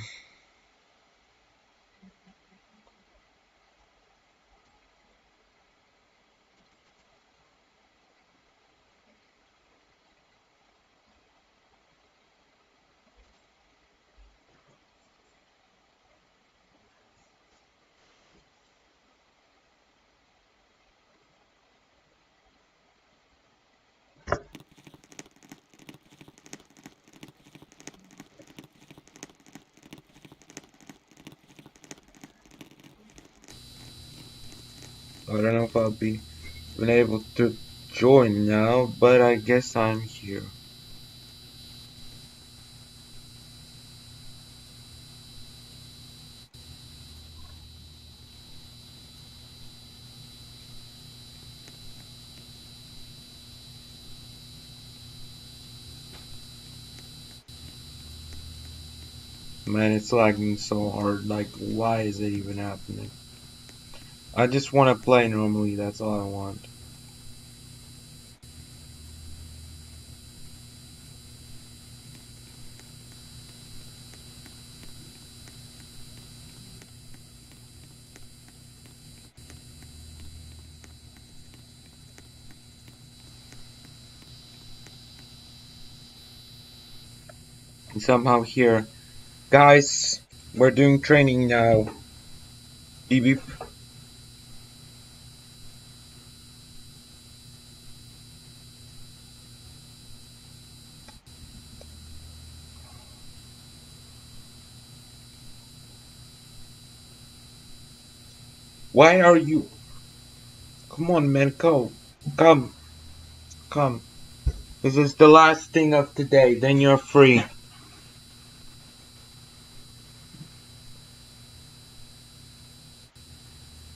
I don't know if I'll be been able to join now, but I guess I'm here. Man, it's lagging so hard. Like, why is it even happening? I just want to play normally, that's all I want. And somehow here. Guys, we're doing training now. Beep beep. Why are you... Come on, man, go. Come, come. This is the last thing of today, then you're free.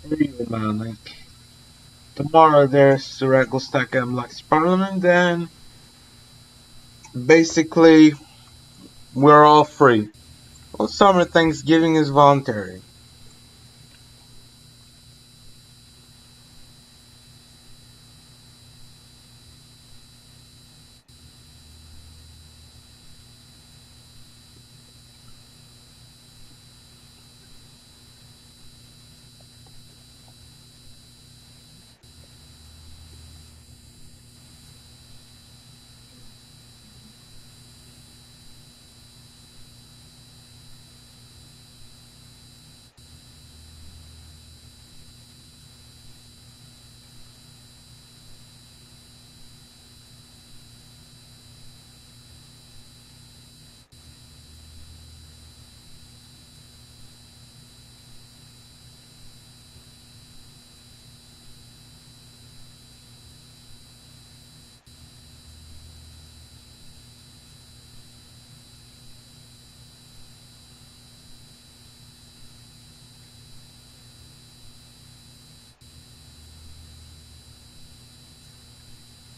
Really, man, like... Tomorrow there's the Regelstack and Lux Parliament, then... Basically, we're all free. Well, summer Thanksgiving is voluntary.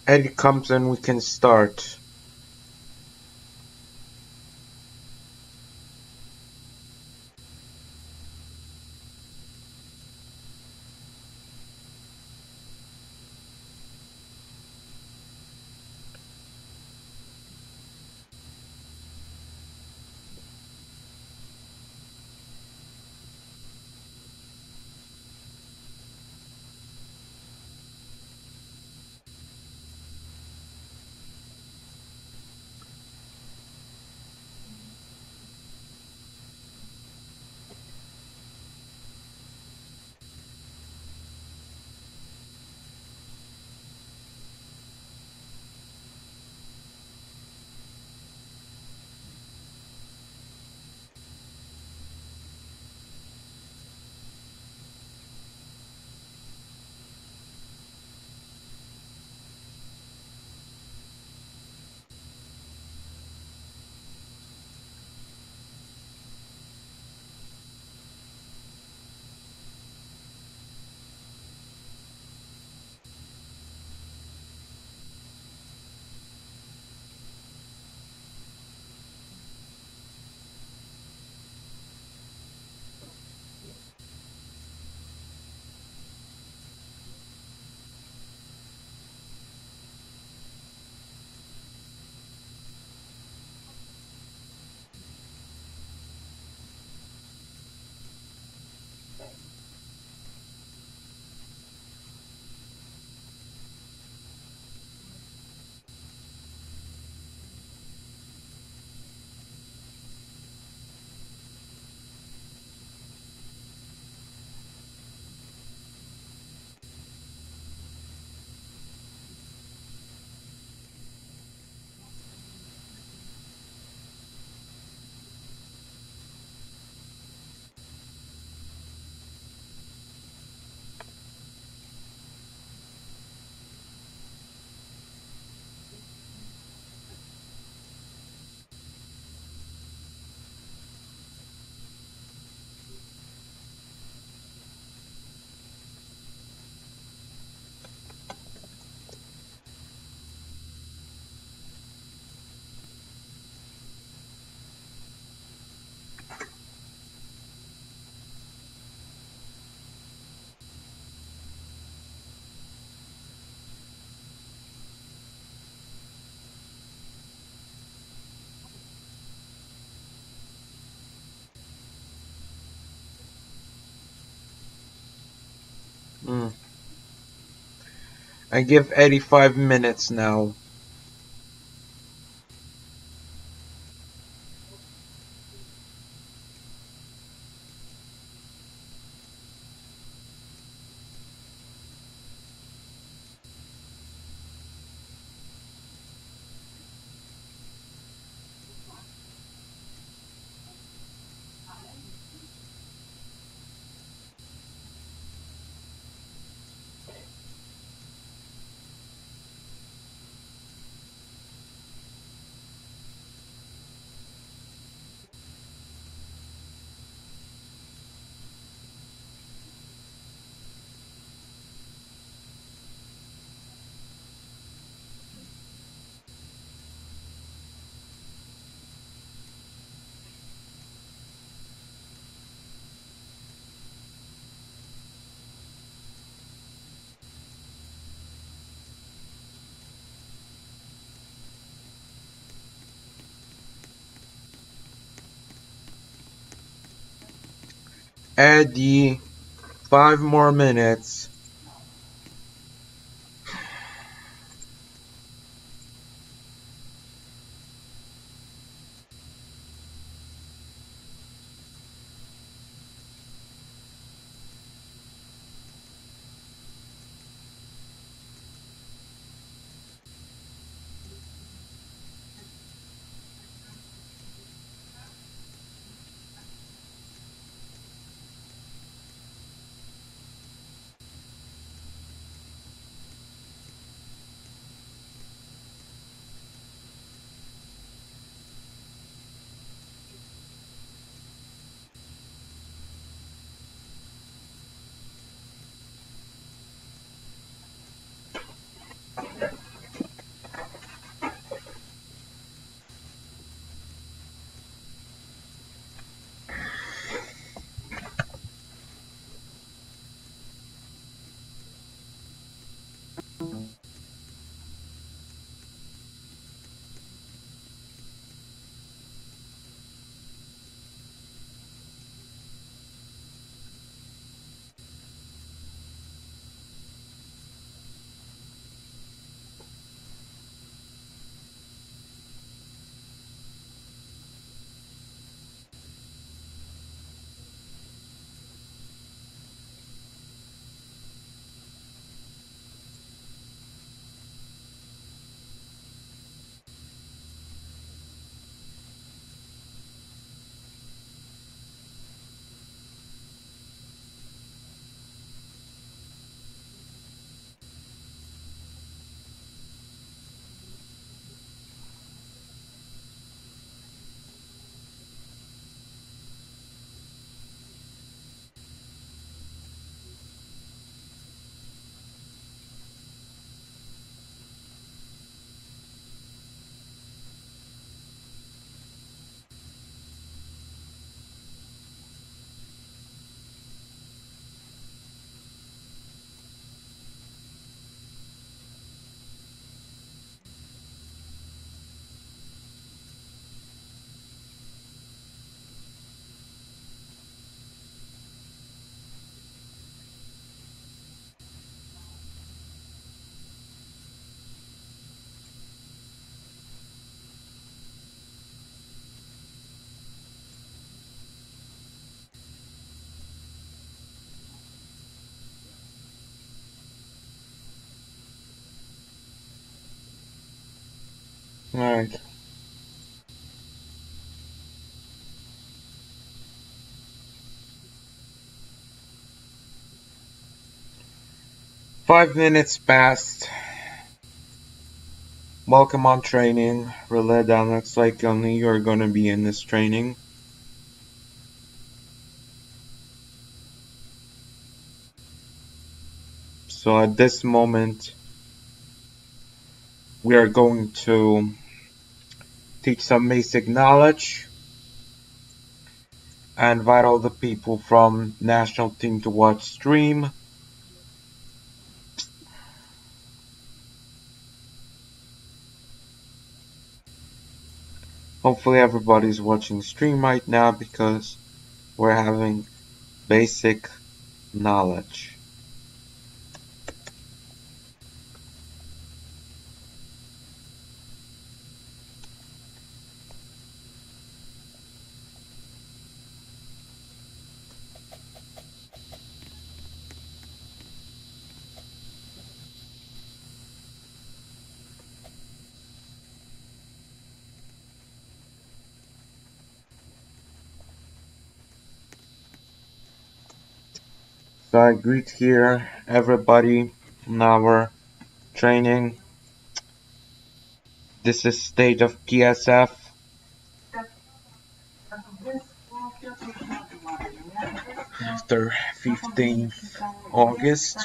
Eddie comes and we can start. Mm. I give 85 minutes now. Eddie, 5 more minutes. Alright. 5 minutes passed. Welcome on training. Relay down. Looks like only you're gonna be in this training. So at this moment, we are going to teach some basic knowledge. I invite all the people from national team to watch stream. Hopefully everybody's watching stream right now because we're having basic knowledge. So I greet here everybody in our training. This is state of PSF. After 15th August.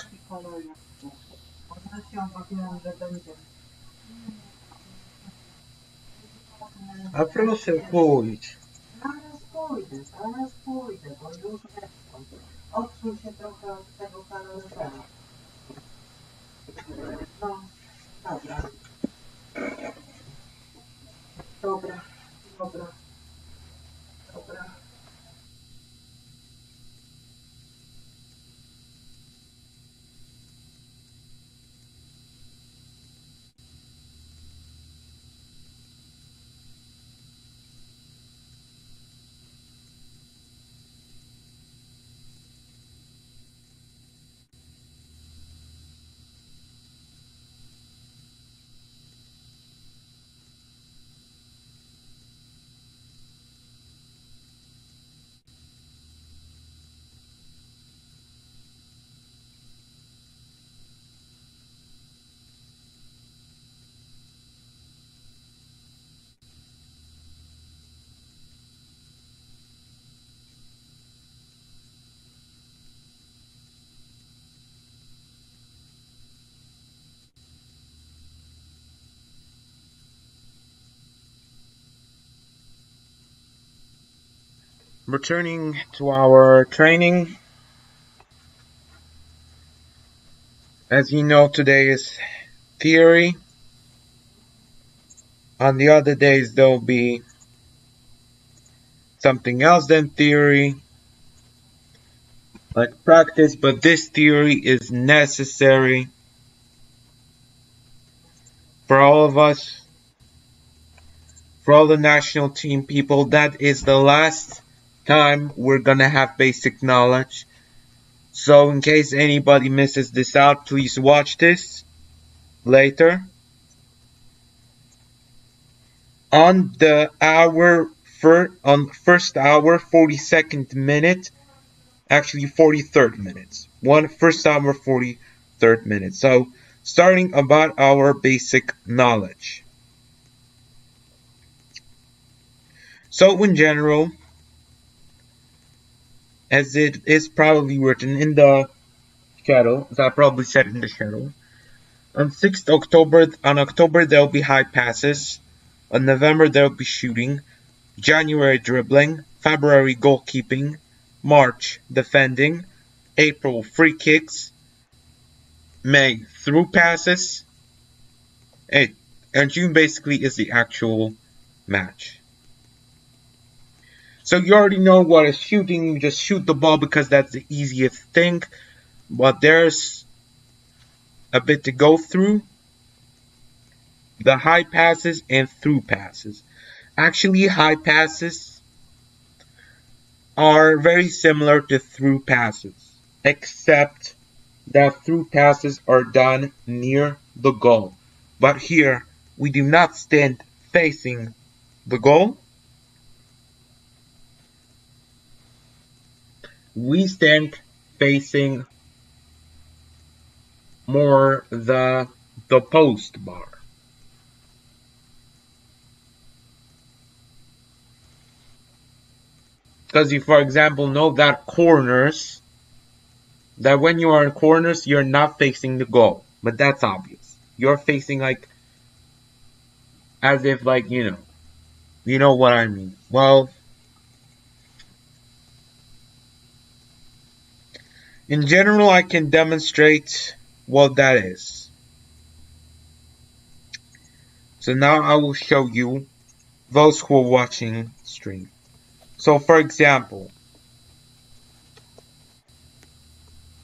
A proszę pójdź. Zaraz pójdę, bo już weszłam. Odsuń się trochę od tego kalendarza. No, dobra. Dobra, dobra, dobra. Returning to our training. As you know, today is theory. On the other days, there'll be something else than theory, like practice, but this theory is necessary for all of us, for all the national team people. That is the last time we're gonna have basic knowledge. So in case anybody misses this out, please watch this later. On the first hour, 42nd minute, actually 43rd minutes. First hour, 43rd minute. So starting about our basic knowledge. So in general, as it is probably written in the schedule, as I probably said in the schedule, on 6th October, there will be high passes. On November, there will be shooting. January, dribbling. February, goalkeeping. March, defending. April, free kicks. May, through passes. And June basically is the actual match. So you already know what is shooting. You just shoot the ball because that's the easiest thing. But there's a bit to go through. The high passes and through passes. Actually, high passes are very similar to through passes, except that through passes are done near the goal. But here, we do not stand facing the goal. We stand facing more the post bar. Because you, for example, know that corners, that when you are in corners, you're not facing the goal. But that's obvious. You're facing like, as if like, you know what I mean. Well, in general, I can demonstrate what that is. So now I will show you, those who are watching stream. So for example,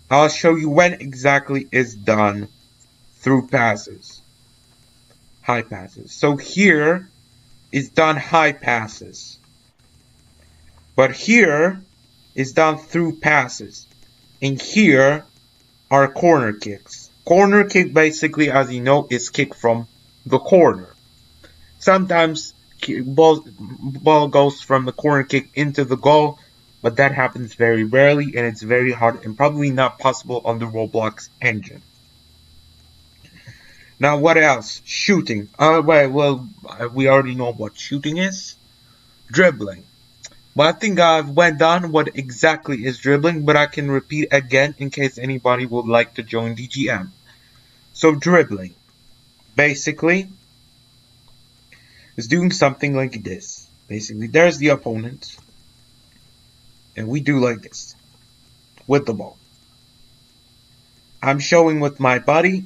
I'll show you when exactly is done through passes, high passes. So here is done high passes, but here is done through passes, and here are corner kicks. Corner kick basically, as you know, is kick from the corner. Sometimes ball goes from the corner kick into the goal, but that happens very rarely and it's very hard and probably not possible on the Roblox engine. Now what else? Shooting. We already know what shooting is. Dribbling. Well, I think I've went on what exactly is dribbling, but I can repeat again in case anybody would like to join DGM. So dribbling, basically, is doing something like this. Basically, there's the opponent, and we do like this with the ball. I'm showing with my body,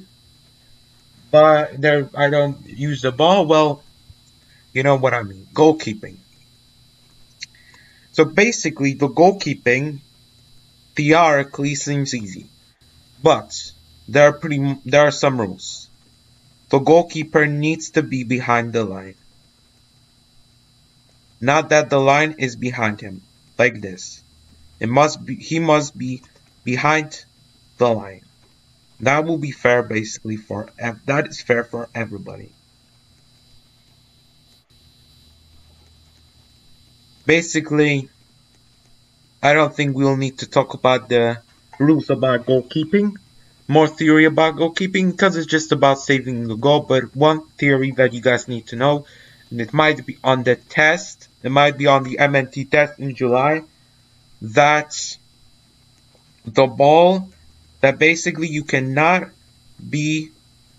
but there I don't use the ball. Well, you know what I mean. Goalkeeping. So basically, the goalkeeping theoretically seems easy, but there are some rules. The goalkeeper needs to be behind the line. Not that the line is behind him, like this. He must be behind the line. That will be fair basically that is fair for everybody. Basically, I don't think we'll need to talk about the rules about goalkeeping. More theory about goalkeeping because it's just about saving the goal, but one theory that you guys need to know, and it might be on the test, it might be on the MNT test in July, that the ball, that basically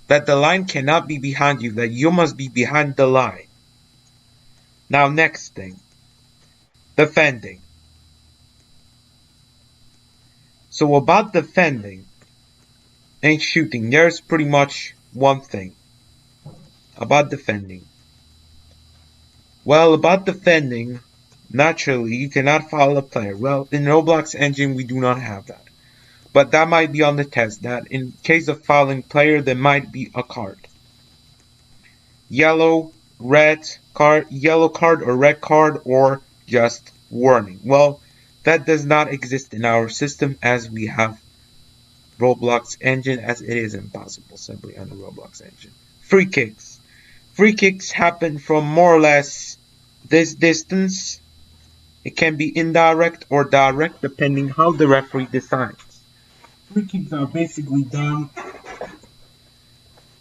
that the line cannot be behind you, that you must be behind the line. Now next thing, defending. So about defending and shooting, there's pretty much one thing about defending. Well, about defending, naturally, you cannot foul a player. Well, in Roblox engine, we do not have that. But that might be on the test, that in case of fouling player, there might be a card. Yellow card or red card, or just warning. Well, that does not exist in our system as we have Roblox engine, as it is impossible simply on the Roblox engine. Free kicks. Free kicks happen from more or less this distance. It can be indirect or direct depending how the referee decides. Free kicks are basically done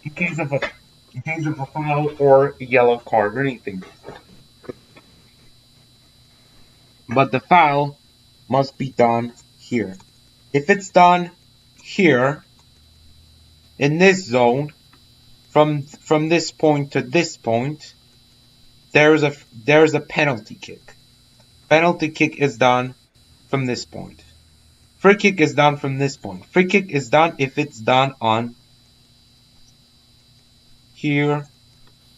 in case of a foul or a yellow card or anything. But the foul must be done here. If it's done here, in this zone, from this point to this point, there's a penalty kick. Penalty kick is done from this point. Free kick is done from this point. Free kick is done if it's done on here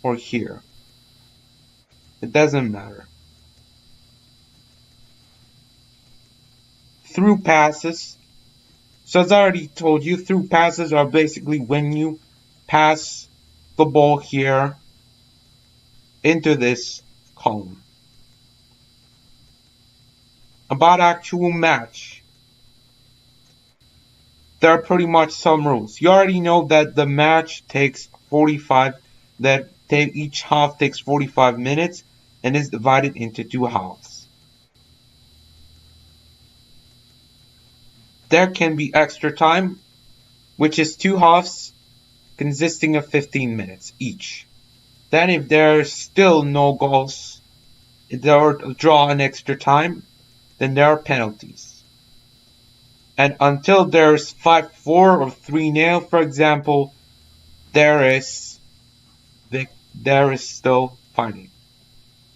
or here. It doesn't matter. Through passes. So as I already told you, through passes are basically when you pass the ball here into this column. About actual match, there are pretty much some rules. You already know that the match takes 45, each half takes 45 minutes and is divided into 2 halves. There can be extra time, which is 2 halves consisting of 15 minutes each. Then if there's still no goals, if there are a draw in extra time, then there are penalties. And until there's 5-4 or 3-0, for example, there is still fighting.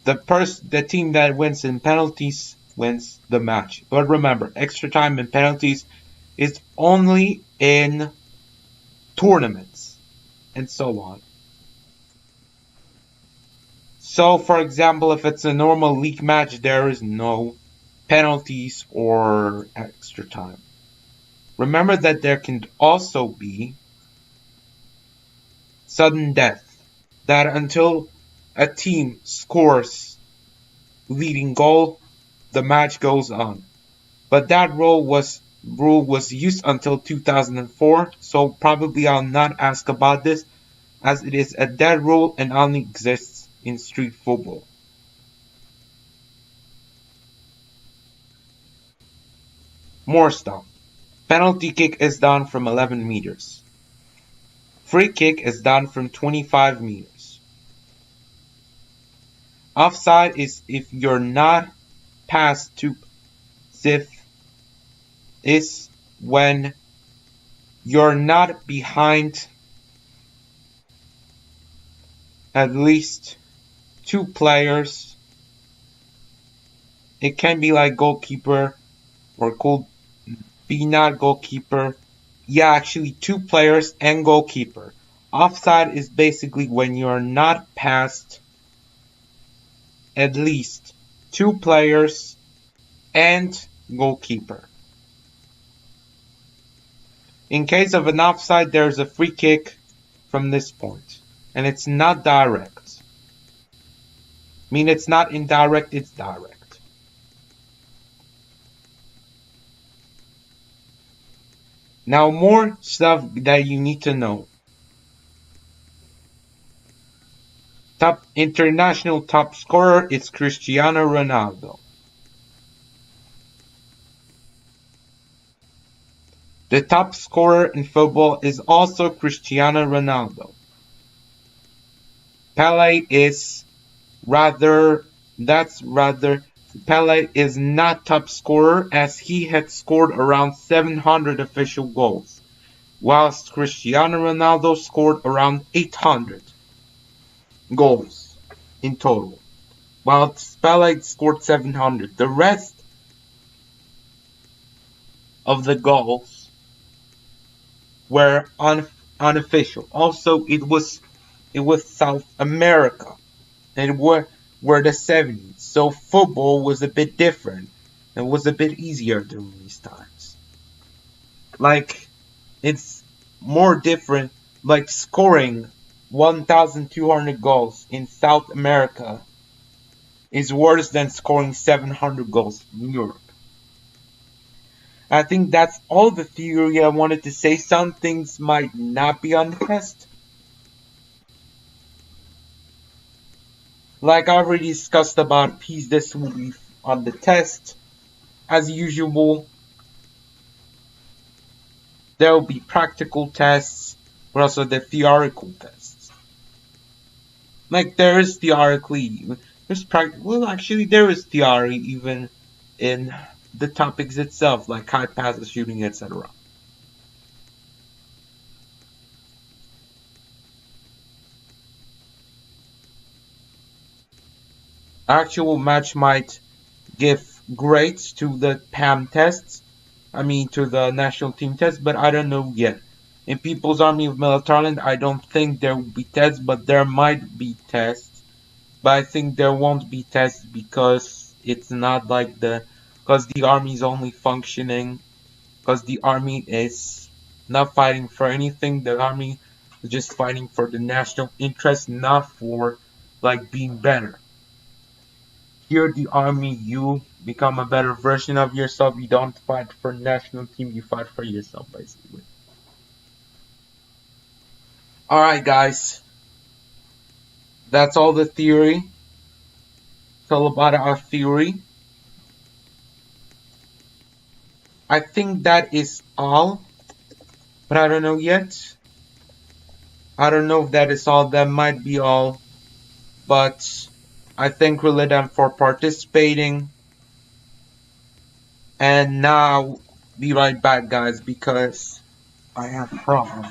The team that wins in penalties wins the match. But remember, extra time and penalties is only in tournaments and so on. So, for example, if it's a normal league match, there is no penalties or extra time. Remember that there can also be sudden death, that until a team scores leading goal, the match goes on. But that rule was used until 2004, so probably I'll not ask about this, as it is a dead rule and only exists in street football. More stuff. Penalty kick is done from 11 meters. Free kick is done from 25 meters. Offside is if you're not past 2 if is when you're not behind at least 2 players. It can be like goalkeeper or could be not goalkeeper. Yeah, actually 2 players and goalkeeper. Offside is basically when you're not past at least 2 players and goalkeeper. In case of an offside, there's a free kick from this point. And it's not direct. I mean, it's not indirect, it's direct. Now, more stuff that you need to know. International top scorer is Cristiano Ronaldo. The top scorer in football is also Cristiano Ronaldo. Pelé is not top scorer as he had scored around 700 official goals, whilst Cristiano Ronaldo scored around 800 goals in total, whilst Pelé scored 700. The rest of the goals were unofficial. Also, it was South America, and were the 70s, so football was a bit different. It was a bit easier during these times. Like, it's more different. Like, scoring 1,200 goals in South America is worse than scoring 700 goals in Europe. I think that's all the theory I wanted to say. Some things might not be on the test. Like I already discussed about peace, this will be on the test. As usual, there will be practical tests, but also the theoretical tests. Like there is theoretically, there's well actually there is theory even in the topics itself, like high passes, shooting, etc. Actual match might give grades to the PAM tests, to the national team test, but I don't know yet. In People's Army of Militaryland, I don't think there will be tests, but there might be tests. But I think there won't be tests because it's not like because the army is only functioning, because the army is not fighting for anything. The army is just fighting for the national interest, not for like being better. Here, the army, you become a better version of yourself. You don't fight for national team, you fight for yourself, basically. Alright, guys. That's all the theory. It's all about our theory. I think that is all. But I don't know yet. I don't know if that is all. That might be all. But I thank Relidan for participating. And now, be right back, guys, because I have a problem.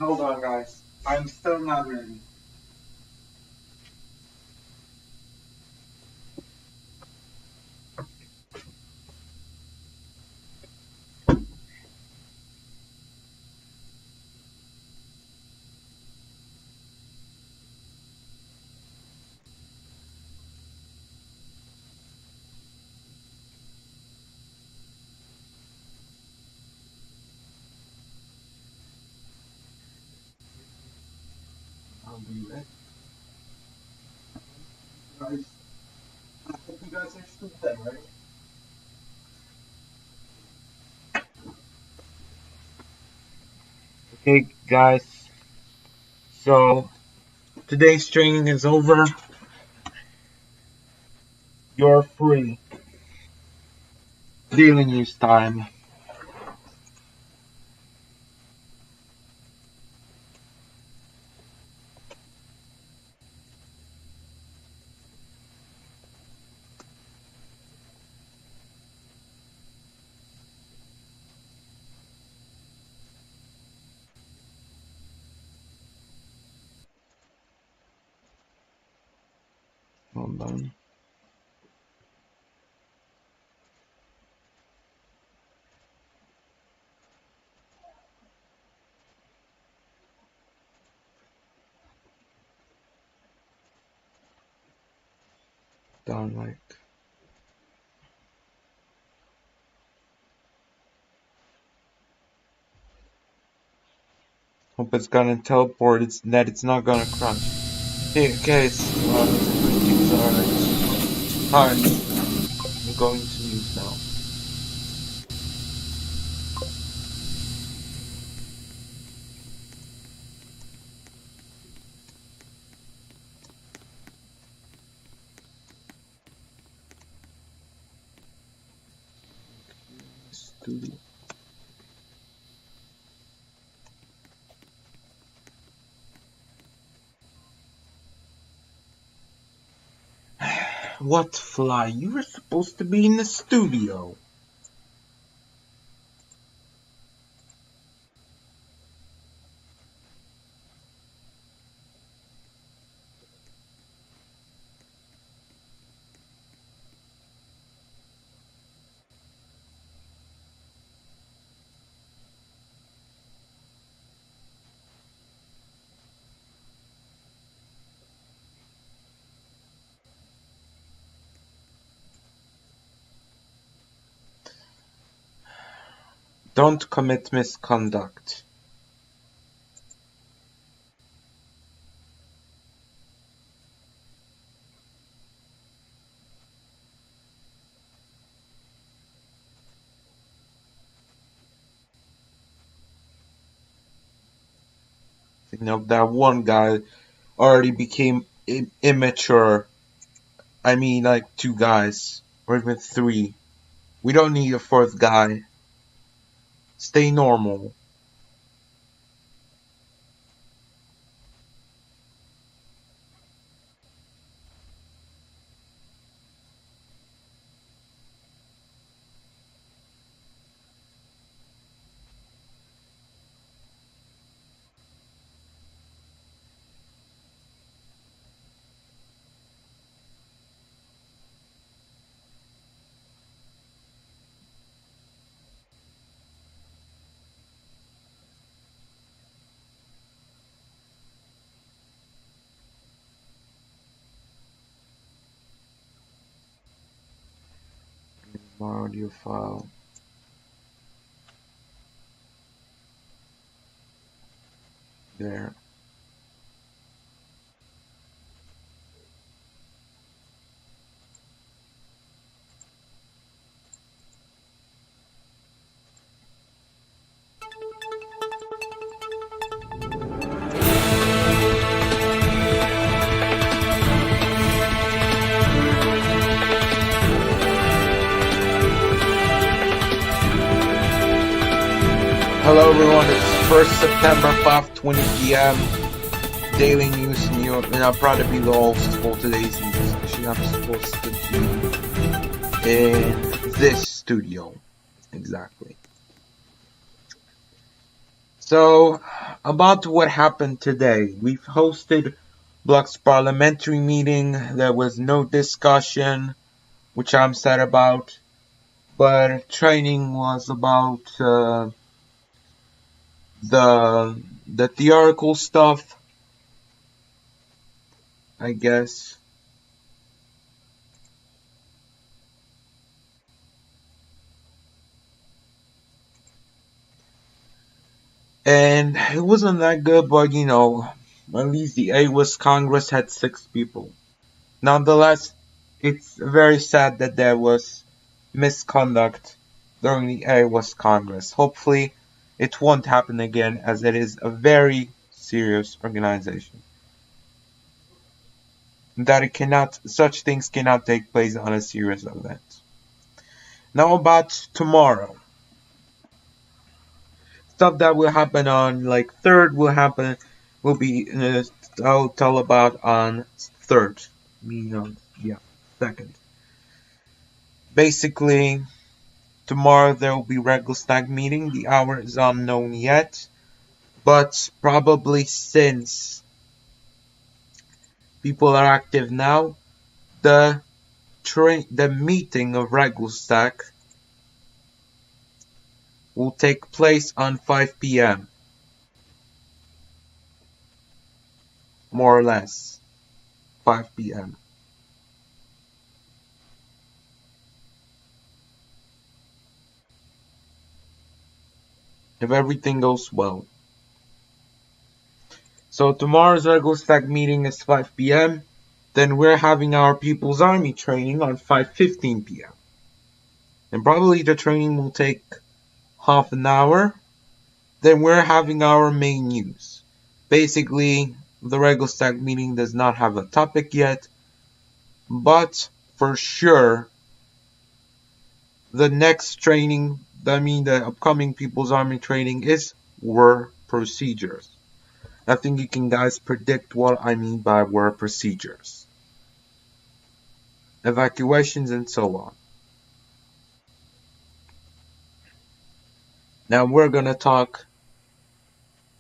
Hold on, guys. I'm still not ready. I'll do it. Guys, I hope you guys understood that, right? Okay, guys. So, today's training is over. You're free. Daily news time. Hold on. Down like. Hope it's gonna teleport. It's not gonna crunch. Hey, guys. Alright. I'm going to use now. Studio. What, Fly? You were supposed to be in the studio. Don't commit misconduct. You know, that one guy already became immature. I mean, like 2 guys, or even 3. We don't need a 4th guy. Stay normal. Audio file. There. Hello everyone, it's 1st September 5:20 p.m. Daily News New York, and I'm proud to be the host for today's news. Actually, I'm supposed to be in this studio. Exactly. So, about what happened today. We've hosted Block's parliamentary meeting. There was no discussion, which I'm sad about. But training was about the theoretical stuff, I guess. And it wasn't that good, but at least the AWS Congress had 6 people. Nonetheless, it's very sad that there was misconduct during the AWS Congress. Hopefully, it won't happen again, as it is a very serious organization. Such things cannot take place on a serious event. Now about tomorrow. Stuff that will happen on third will be I'll tell about on third. Second. Basically, tomorrow there will be regular stag meeting. The hour is unknown yet, but probably since people are active now, the meeting of regular stag will take place on 5 p.m. more or less 5 p.m. if everything goes well. So tomorrow's regular stag meeting is 5 p.m. Then we're having our People's Army training on 5:15 p.m. And probably the training will take half an hour. Then we're having our main news. Basically, the regular stag meeting does not have a topic yet, but for sure, the next training, the upcoming People's Army training is war procedures. I think you can guys predict what I mean by war procedures. Evacuations and so on. Now we're gonna talk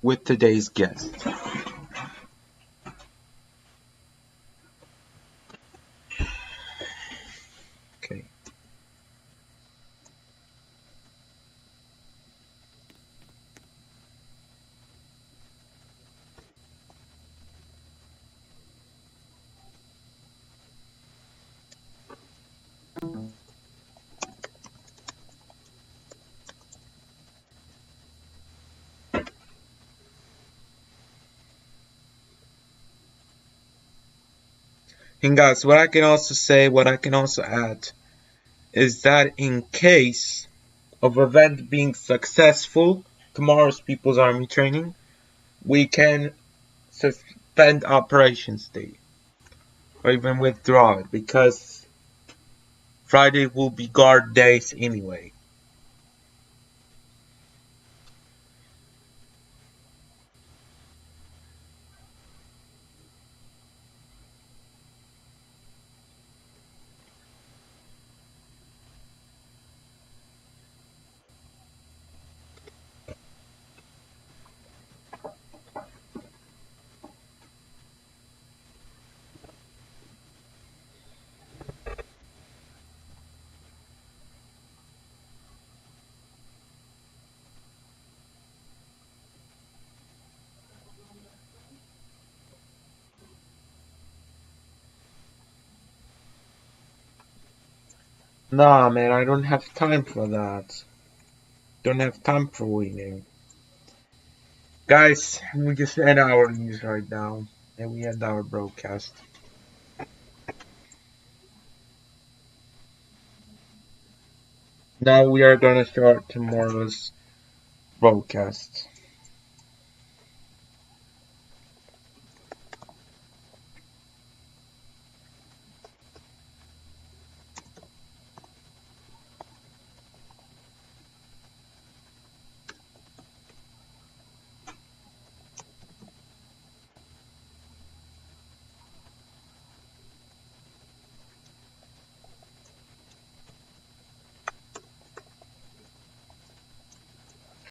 with today's guest. Okay. And guys, what I can also add is that in case of event being successful, tomorrow's People's Army training, we can suspend Operations Day or even withdraw it because Friday will be guard days anyway. Nah, man, I don't have time for that. Don't have time for waiting. Guys, we just end our news right now, and we end our broadcast. Now we are gonna start tomorrow's broadcast.